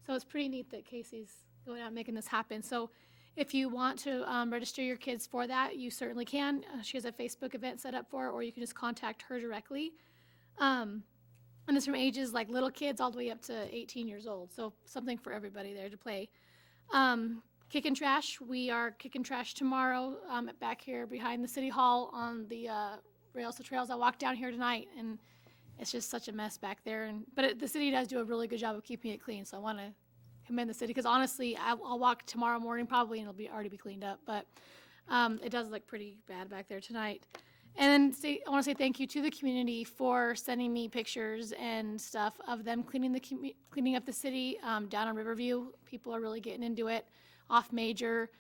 S12: So it's pretty neat that Casey's going out and making this happen. So if you want to register your kids for that, you certainly can. She has a Facebook event set up for it, or you can just contact her directly. And it's from ages like little kids all the way up to 18 years old. So something for everybody there to play. Kicking trash. We are kicking trash tomorrow back here behind the City Hall on the rails to trails. I walked down here tonight, and it's just such a mess back there. But the city does do a really good job of keeping it clean, so I want to commend the city, because honestly, I'll walk tomorrow morning probably, and it'll already be cleaned up. But it does look pretty bad back there tonight. And then I want to say thank you to the community for sending me pictures and stuff of them cleaning up the city down on Riverview. People are really getting into it. Off Major,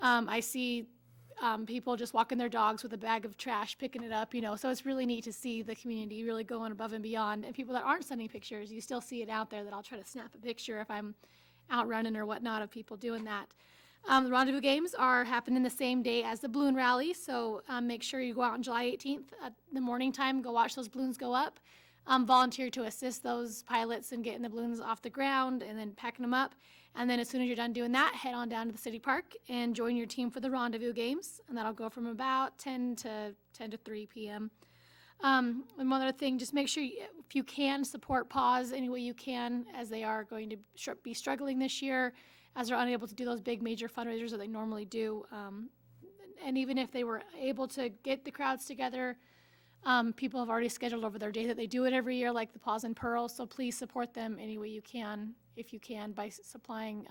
S12: I see people just walking their dogs with a bag of trash, picking it up, so it's really neat to see the community really going above and beyond. And people that aren't sending pictures, you still see it out there that I'll try to snap a picture if I'm out running or whatnot of people doing that. The Rendezvous Games are happening the same day as the balloon rally, so make sure you go out on July 18th at the morning time, go watch those balloons go up. Volunteer to assist those pilots in getting the balloons off the ground and then packing them up. And then as soon as you're done doing that, head on down to the city park and join your team for the Rendezvous Games. And that'll go from about 10 to 3 p.m. And one other thing, just make sure if you can support PAWS any way you can, as they are going to be struggling this year, as they're unable to do those big major fundraisers that they normally do. And even if they were able to get the crowds together, people have already scheduled over their day that they do it every year, like the Paws and Pearls. So please support them any way you can, if you can, by supplying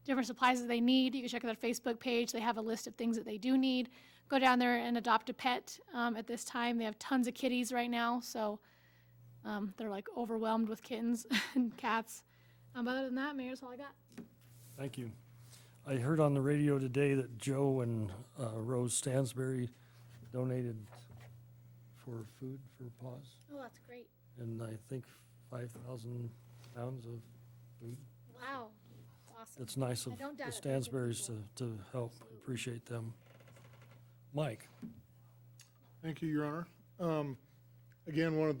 S12: different supplies that they need. You can check out their Facebook page. They have a list of things that they do need. Go down there and adopt a pet at this time. They have tons of kitties right now, so they're like overwhelmed with kittens and cats. Other than that, Mayor, that's all I got.
S6: Thank you. I heard on the radio today that Joe and Rose Stansberry donated for food for PAWS.
S12: Oh, that's great.
S6: And I think 5,000 pounds of
S12: Wow, awesome.
S6: It's nice of
S12: I don't
S6: the
S12: doubt it, they're good
S6: Stansberrys
S12: people.
S6: to help. Appreciate them. Mike?
S16: Thank you, Your Honor. Again,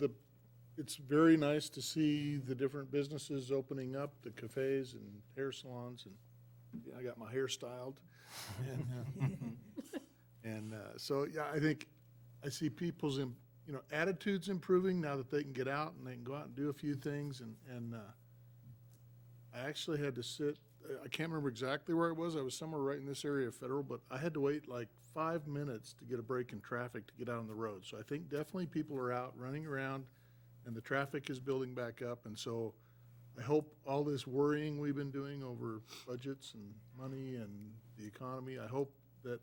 S16: it's very nice to see the different businesses opening up, the cafes and hair salons, and yeah, I got my hair styled. So, yeah, I think I see people's, attitudes improving now that they can get out and they can go out and do a few things. And I actually had to sit, I can't remember exactly where I was somewhere right in this area of Federal, but I had to wait like 5 minutes to get a break in traffic to get out on the road. So I think definitely people are out running around and the traffic is building back up. And so I hope all this worrying we've been doing over budgets and money and the economy, I hope that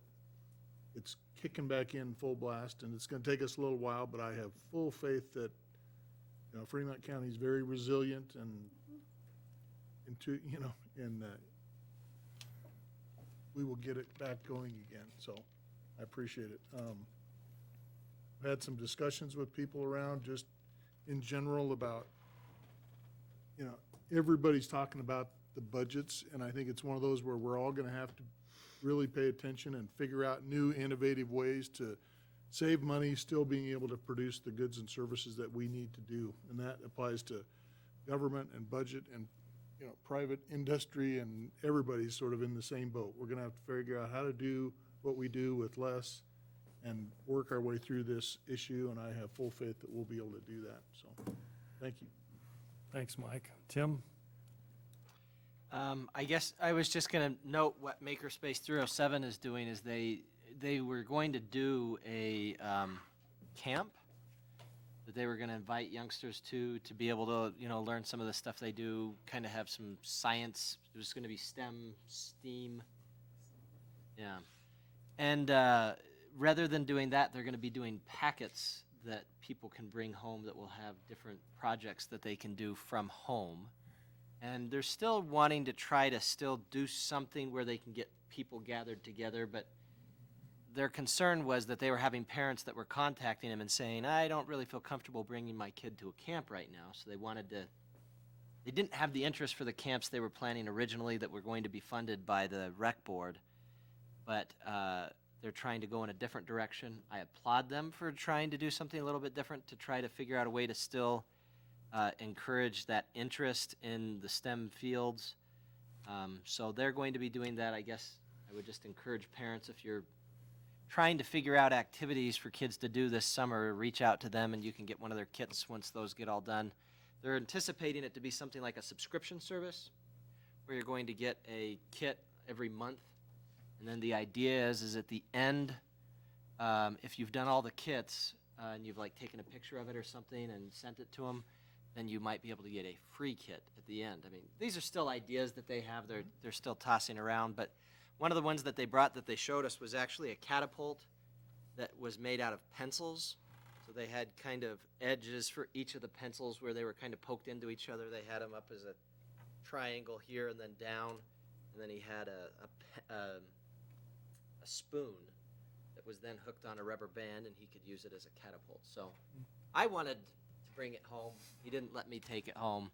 S16: it's kicking back in full blast, and it's going to take us a little while, but I have full faith that, Fremont County is very resilient and we will get it back going again. So I appreciate it. I've had some discussions with people around just in general about, everybody's talking about the budgets, and I think it's one of those where we're all going to have to really pay attention and figure out new innovative ways to save money, still being able to produce the goods and services that we need to do. And that applies to government and budget and, private industry, and everybody's sort of in the same boat. We're going to have to figure out how to do what we do with less and work our way through this issue, and I have full faith that we'll be able to do that. So, thank you.
S6: Thanks, Mike. Tim?
S11: I guess I was just going to note what Makerspace 307 is doing is they were going to do a camp that they were going to invite youngsters to be able to, learn some of the stuff they do, kind of have some science. It was going to be STEAM. Yeah. And rather than doing that, they're going to be doing packets that people can bring home that will have different projects that they can do from home. And they're still wanting to try to still do something where they can get people gathered together, but their concern was that they were having parents that were contacting them and saying, I don't really feel comfortable bringing my kid to a camp right now. So they didn't have the interest for the camps they were planning originally that were going to be funded by the rec board, but they're trying to go in a different direction. I applaud them for trying to do something a little bit different to try to figure out a way to still encourage that interest in the STEM fields. So they're going to be doing that. I guess I would just encourage parents, if you're trying to figure out activities for kids to do this summer, reach out to them and you can get one of their kits once those get all done. They're anticipating it to be something like a subscription service where you're going to get a kit every month. And then the idea is at the end, if you've done all the kits and you've taken a picture of it or something and sent it to them, then you might be able to get a free kit at the end. I mean, these are still ideas that they have. They're still tossing around, but one of the ones that they brought that they showed us was actually a catapult that was made out of pencils. So they had kind of edges for each of the pencils where they were kind of poked into each other. They had them up as a triangle here and then down, and then he had a spoon that was then hooked on a rubber band, and he could use it as a catapult. So I wanted to bring it home. He didn't let me take it home.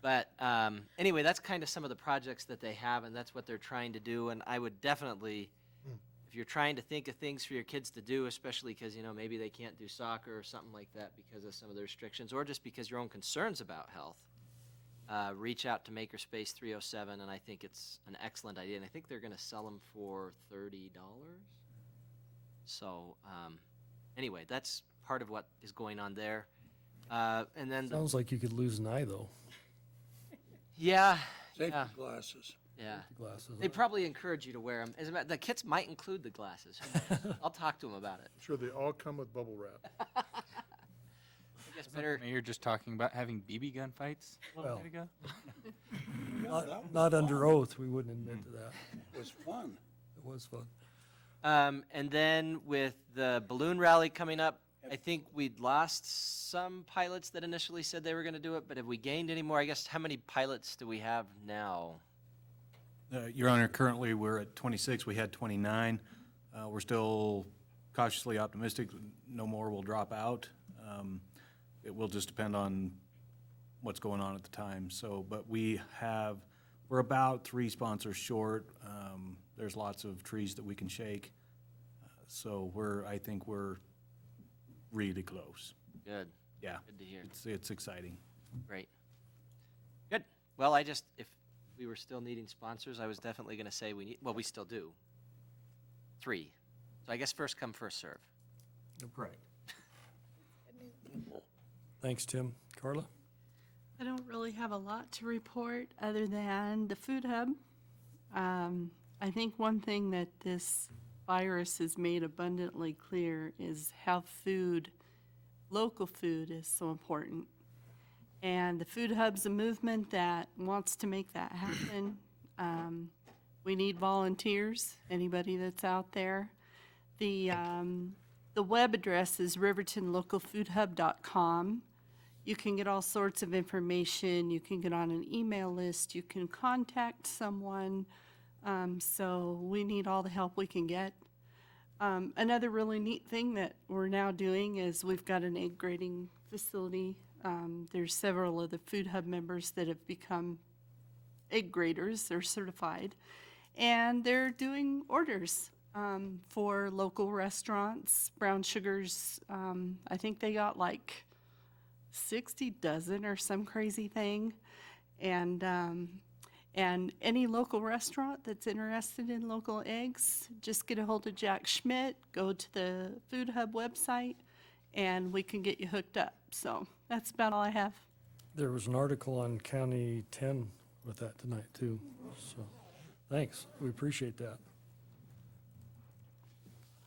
S11: But anyway, that's kind of some of the projects that they have, and that's what they're trying to do. And I would definitely, if you're trying to think of things for your kids to do, especially because, maybe they can't do soccer or something like that because of some of the restrictions, or just because your own concerns about health, reach out to Makerspace 307, and I think it's an excellent idea. And I think they're going to sell them for $30. So anyway, that's part of what is going on there. And then
S6: Sounds like you could lose an eye, though.
S11: Yeah.
S3: Safety
S11: yeah.
S3: glasses.
S11: Yeah.
S6: Glasses.
S11: They probably encourage you to wear them. As a matter, the kits might include the glasses. I'll talk to them about it.
S16: I'm sure they all come with bubble wrap.
S11: I guess better.
S2: You're just talking about having BB gun fights a little
S6: Well.
S2: bit ago?
S6: Not under oath, we wouldn't admit to that.
S3: It was fun.
S6: It was fun.
S11: And then with the balloon rally coming up, I think we'd lost some pilots that initially said they were going to do it, but have we gained any more? I guess, how many pilots do we have now?
S20: Your Honor, currently we're at 26. We had 29. We're still cautiously optimistic. No more will drop out. It will just depend on what's going on at the time. So, but we're about 3 sponsors short. There's lots of trees that we can shake. So I think we're really close.
S11: Good.
S20: Yeah.
S11: Good to hear.
S20: It's exciting.
S11: Great. Good. Well, if we were still needing sponsors, I was definitely going to say we still do. 3. So I guess first come, first serve.
S20: Correct. Thanks, Tim. Carla?
S1: I don't really have a lot to report other than the food hub. I think one thing that this virus has made abundantly clear is how local food is so important. And the food hub's a movement that wants to make that happen. We need volunteers, anybody that's out there. The web address is rivertonlocalfoodhub.com. You can get all sorts of information. You can get on an email list. You can contact someone. So we need all the help we can get. Another really neat thing that we're now doing is we've got an egg grading facility. There's several of the Food Hub members that have become egg graders. They're certified. And they're doing orders for local restaurants. Brown Sugars, I think they got like 60 dozen or some crazy thing. And any local restaurant that's interested in local eggs, just get a hold of Jack Schmidt, go to the Food Hub website, and we can get you hooked up. So that's about all I have.
S6: There was an article on County 10 with that tonight, too. So, thanks. We appreciate that.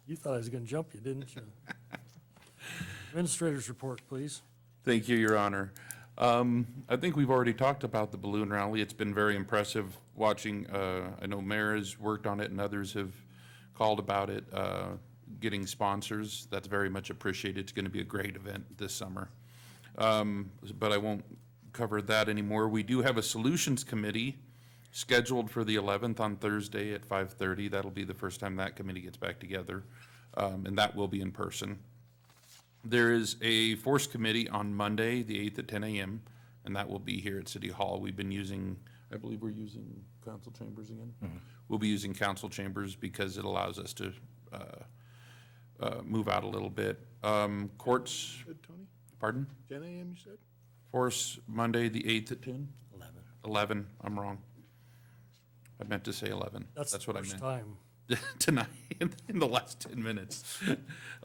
S6: You thought I was going to jump you, didn't you? Administrator's report, please.
S21: Thank you, Your Honor. I think we've already talked about the balloon rally. It's been very impressive watching. I know Mayor has worked on it and others have called about it, getting sponsors. That's very much appreciated. It's going to be a great event this summer. But I won't cover that anymore. We do have a solutions committee scheduled for the 11th on Thursday at 5:30. That'll be the first time that committee gets back together, and that will be in person. There is a force committee on Monday, the 8th at 10 a.m., and that will be here at City Hall. We've been using, I believe we're using council chambers again. We'll be using council chambers because it allows us to move out a little bit. Courts,
S16: Good, Tony?
S21: pardon?
S16: 10 a.m. you said?
S21: Force Monday, the 8th at 10? 11, I'm wrong. I meant to say 11.
S6: That's
S21: what I
S6: the
S21: meant.
S6: first time.
S21: Tonight, in the last 10 minutes.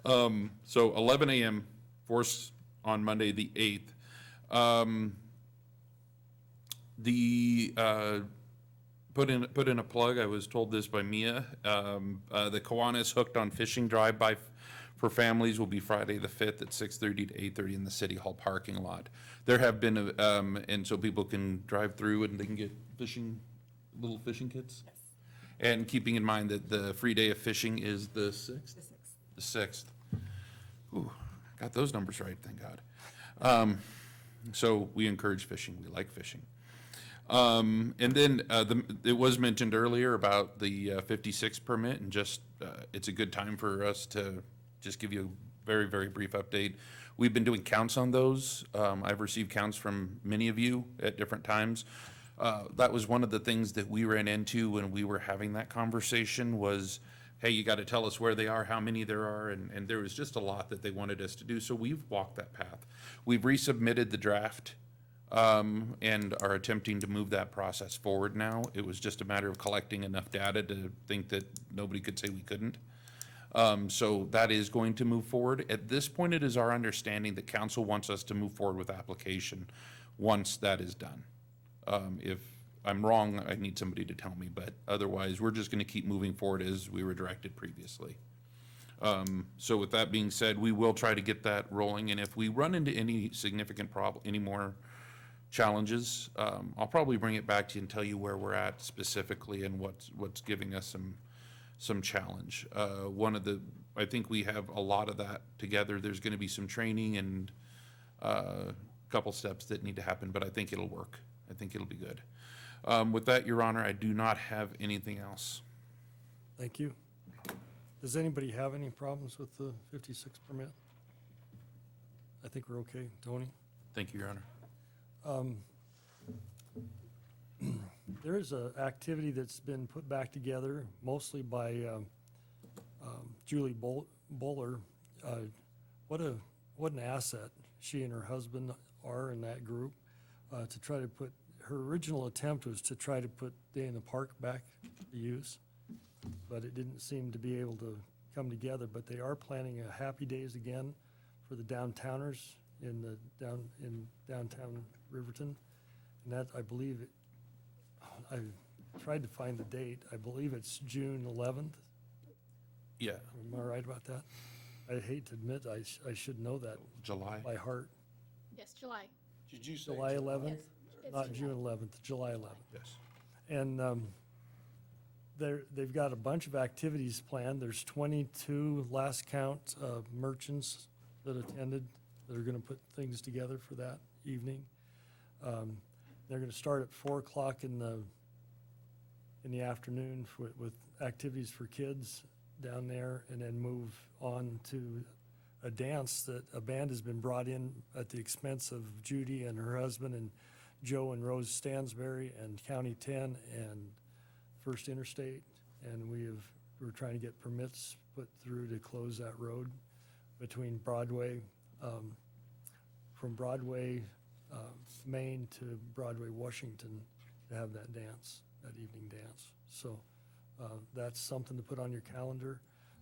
S21: So 11 a.m., force on Monday, the 8th. Put in a plug, I was told this by Mia. The Kiwanis Hooked on Fishing Drive by for families will be Friday the 5th at 6:30 to 8:30 in the City Hall parking lot. There have been, and so people can drive through and they can get little fishing kits. Yes. And keeping in mind that the free day of fishing is the 6th? The 6th. Ooh, got those numbers right, thank God. So we encourage fishing, we like fishing. And then it was mentioned earlier about the 56 permit, and just it's a good time for us to just give you a very, very brief update. We've been doing counts on those. I've received counts from many of you at different times. That was one of the things that we ran into when we were having that conversation was, hey, you got to tell us where they are, how many there are, and there was just a lot that they wanted us to do, so we've walked that path. We've resubmitted the draft and are attempting to move that process forward now. It was just a matter of collecting enough data to think that nobody could say we couldn't. So that is going to move forward. At this point, it is our understanding that council wants us to move forward with application once that is done. If I'm wrong, I need somebody to tell me, but otherwise, we're just gonna keep moving forward as we were directed previously. So with that being said, we will try to get that rolling, and if we run into any significant any more challenges, I'll probably bring it back to you and tell you where we're at specifically and what's giving us some challenge. I think we have a lot of that together. There's gonna be some training and a couple steps that need to happen, but I think it'll work. I think it'll be good. With that, Your Honor, I do not have anything else.
S6: Thank you. Does anybody have any problems with the 56 permit? I think we're okay. Tony?
S21: Thank you, Your
S6: There is an activity that's been put back together, mostly by Julie Bowler. What an asset she and her husband are in that group, to try to put, her original attempt was to try to put Day in the Park back to use, but it didn't seem to be able to come together. But they are planning a Happy Days again for the downtowners in downtown Riverton. And that, I believe, I tried to find the date. I believe it's June 11th.
S21: Yeah,
S6: Am I right about that? I hate to admit, I should know that
S21: July.
S6: by heart.
S12: Yes, July.
S3: Did you say?
S6: July 11th?
S12: Yes,
S6: Not
S12: it's
S6: June 11th, July 11th.
S21: Yes.
S6: And they've got a bunch of activities planned. There's 22 last count merchants that attended that are going to put things together for that evening. They're going to start at 4 o'clock in the afternoon with activities for kids down there, and then move on to a dance that a band has been brought in at the expense of Judy and her husband and Joe and Rose Stansberry and County 10 and First Interstate. And we're trying to get permits put through to close that road between Broadway, from Broadway, Main to Broadway, Washington, to have that dance, that evening dance. So that's something to put on your calendar.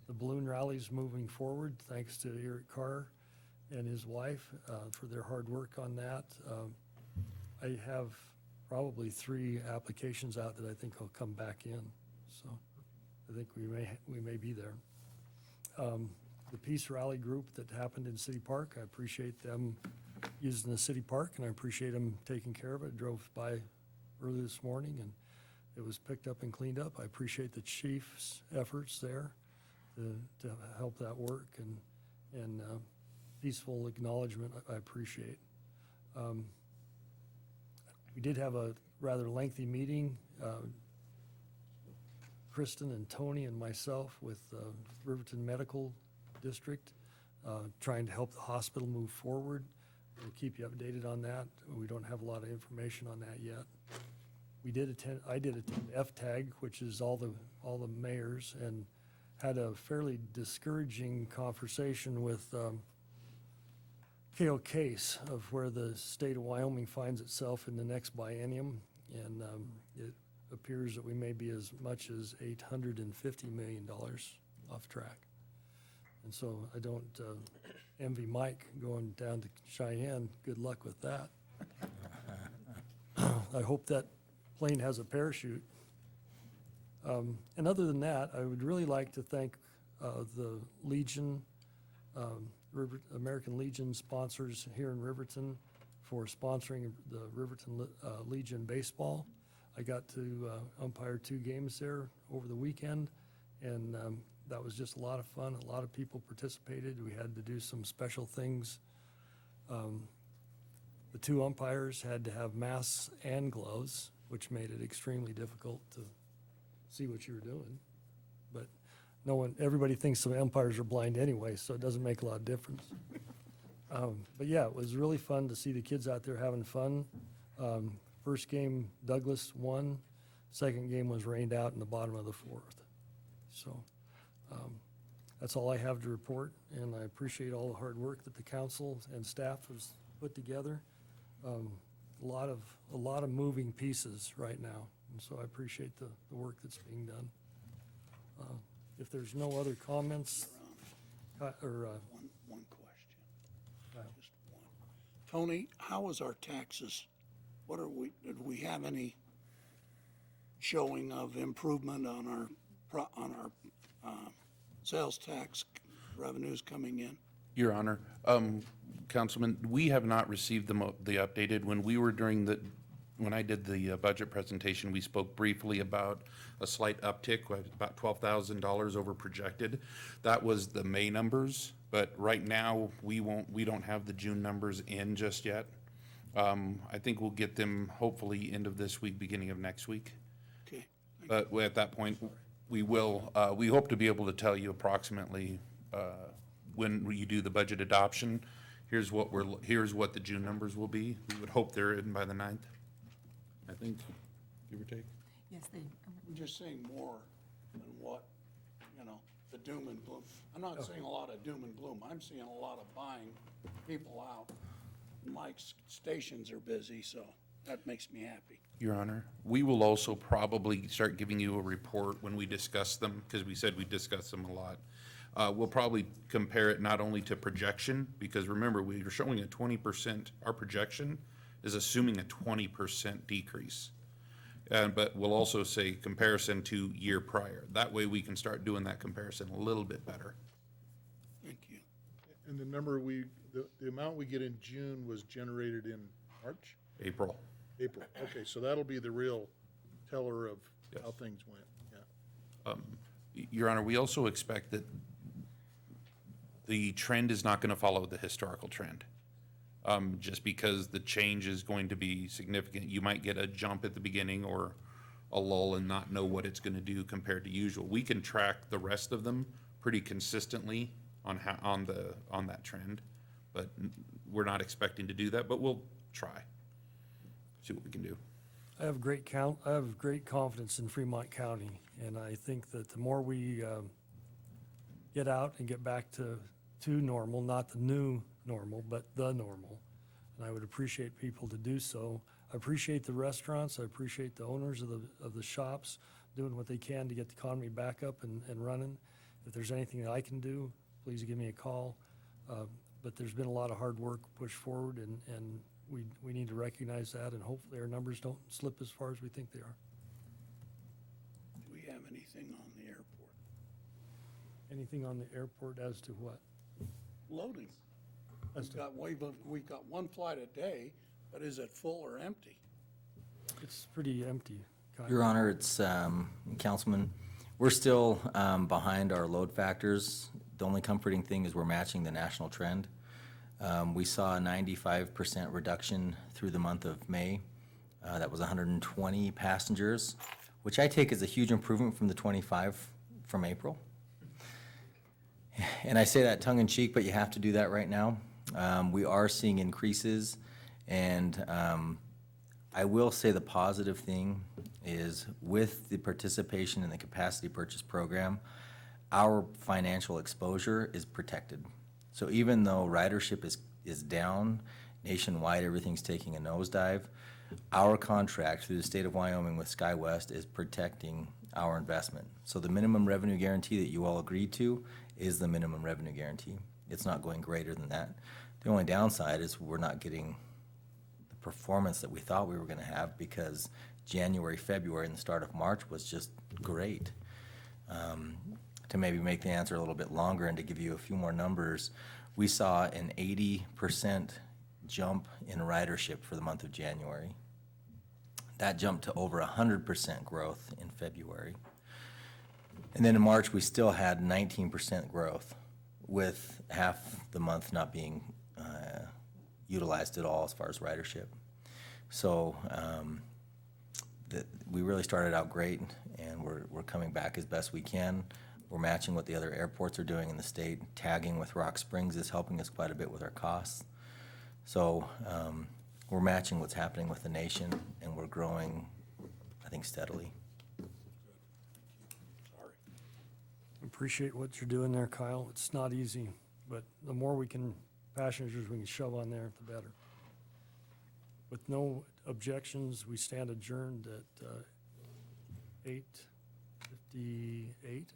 S6: The balloon rally's moving forward, thanks to Eric Carr and his wife for their hard work on that. I have probably 3 applications out that I think will come back in, so I think we may be there. The Peace Rally group that happened in City Park, I appreciate them using the city park, and I appreciate them taking care of it. I drove by early this morning, and it was picked up and cleaned up. I appreciate the chief's efforts there to help that work, and peaceful acknowledgement I appreciate. We did have a rather lengthy meeting, Kristen and Tony and myself, with Riverton Medical District, trying to help the hospital move forward. We'll keep you updated on that. We don't have a lot of information on that yet. I did attend FTAG, which is all the mayors, and had a fairly discouraging conversation with K.O. Case of where the state of Wyoming finds itself in the next biennium, and it appears that we may be as much as $850 million off track. And so I don't envy Mike going down to Cheyenne. Good luck with that. I hope that plane has a parachute. And other than that, I would really like to thank the Legion, American Legion sponsors here in Riverton for sponsoring the Riverton Legion baseball. I got to umpire 2 games there over the weekend, and that was just a lot of fun. A lot of people participated. We had to do some special things. The 2 umpires had to have masks and gloves, which made it extremely difficult to see what you were doing. But everybody thinks the umpires are blind anyway, so it doesn't make a lot of difference. But yeah, it was really fun to see the kids out there having fun. First game, Douglas won. Second game was rained out in the bottom of the 4th. So that's all I have to report, and I appreciate all the hard work that the council and staff has put together. A lot of moving pieces right now, and so I appreciate the work that's being done. If there's no other comments,
S3: One question. Just one. Tony, how is our taxes? Did we have any showing of improvement on our sales tax revenues coming in?
S21: Your Honor, Councilman, we have not received the updated. When I did the budget presentation, we spoke briefly about a slight uptick, about $12,000 over projected. That was the May numbers, but right now we don't have the June numbers in just yet. I think we'll get them hopefully end of this week, beginning of next week.
S3: Okay.
S21: But at that point, we hope to be able to tell you approximately when you do the budget adoption here's what the June numbers will be. We would hope they're in by the 9th, I think, give or take.
S3: Yes, I'm just saying more than what, the doom and gloom. I'm not seeing a lot of doom and gloom. I'm seeing a lot of buying people out. Mike's stations are busy, so that makes me happy.
S21: Your Honor, we will also probably start giving you a report when we discuss them, because we said we discuss them a lot. We'll probably compare it not only to projection, because remember, we are showing a 20%, our projection is assuming a 20% decrease. But we'll also say comparison to year prior. That way we can start doing that comparison a little bit better.
S3: Thank you.
S16: And the number the amount we get in June was generated in March?
S21: April.
S16: April, okay, so that'll be the real teller of how things went, yeah.
S21: Your Honor, we also expect that the trend is not going to follow the historical trend. Just because the change is going to be significant. You might get a jump at the beginning or a lull and not know what it's going to do compared to usual. We can track the rest of them pretty consistently on that trend, but we're not expecting to do that, but we'll try. See what we can do.
S6: I have great confidence in Fremont County, and I think that the more we get out and get back to normal, not the new normal, but the normal, and I would appreciate people to do so. I appreciate the restaurants, I appreciate the owners of the shops doing what they can to get the economy back up and running. If there's anything that I can do, please give me a call. But there's been a lot of hard work pushed forward, and we need to recognize that, and hopefully our numbers don't slip as far as we think they are.
S3: Do we have anything on the airport?
S6: Anything on the airport as to what?
S3: Loading. We've got one flight a day, but is it full or empty?
S6: It's pretty empty.
S9: Your Honor, it's, Councilman, we're still behind our load factors. The only comforting thing is we're matching the national trend. We saw a 95% reduction through the month of May. That was 120 passengers, which I take as a huge improvement from the 25 from April. And I say that tongue in cheek, but you have to do that right now. We are seeing increases, and I will say the positive thing is with the participation in the capacity purchase program, our financial exposure is protected. So even though ridership is down nationwide, everything's taking a nosedive, our contract through the state of Wyoming with SkyWest is protecting our investment. So the minimum revenue guarantee that you all agreed to is the minimum revenue guarantee. It's not going greater than that. The only downside is we're not getting the performance that we thought we were going to have, because January, February, and the start of March was just great. To maybe make the answer a little bit longer and to give you a few more numbers, we saw an 80% jump in ridership for the month of January. That jumped to over 100% growth in February. And then in March, we still had 19% growth, with half the month not being utilized at all as far as ridership. So we really started out great, and we're coming back as best we can. We're matching what the other airports are doing in the state. Tagging with Rock Springs is helping us quite a bit with our costs. So we're matching what's happening with the nation, and we're growing, I think, steadily.
S3: Sorry.
S6: Appreciate what you're doing there, Kyle. It's not easy, but the more passengers we can shove on there, the better. With no objections, we stand adjourned at 8:58.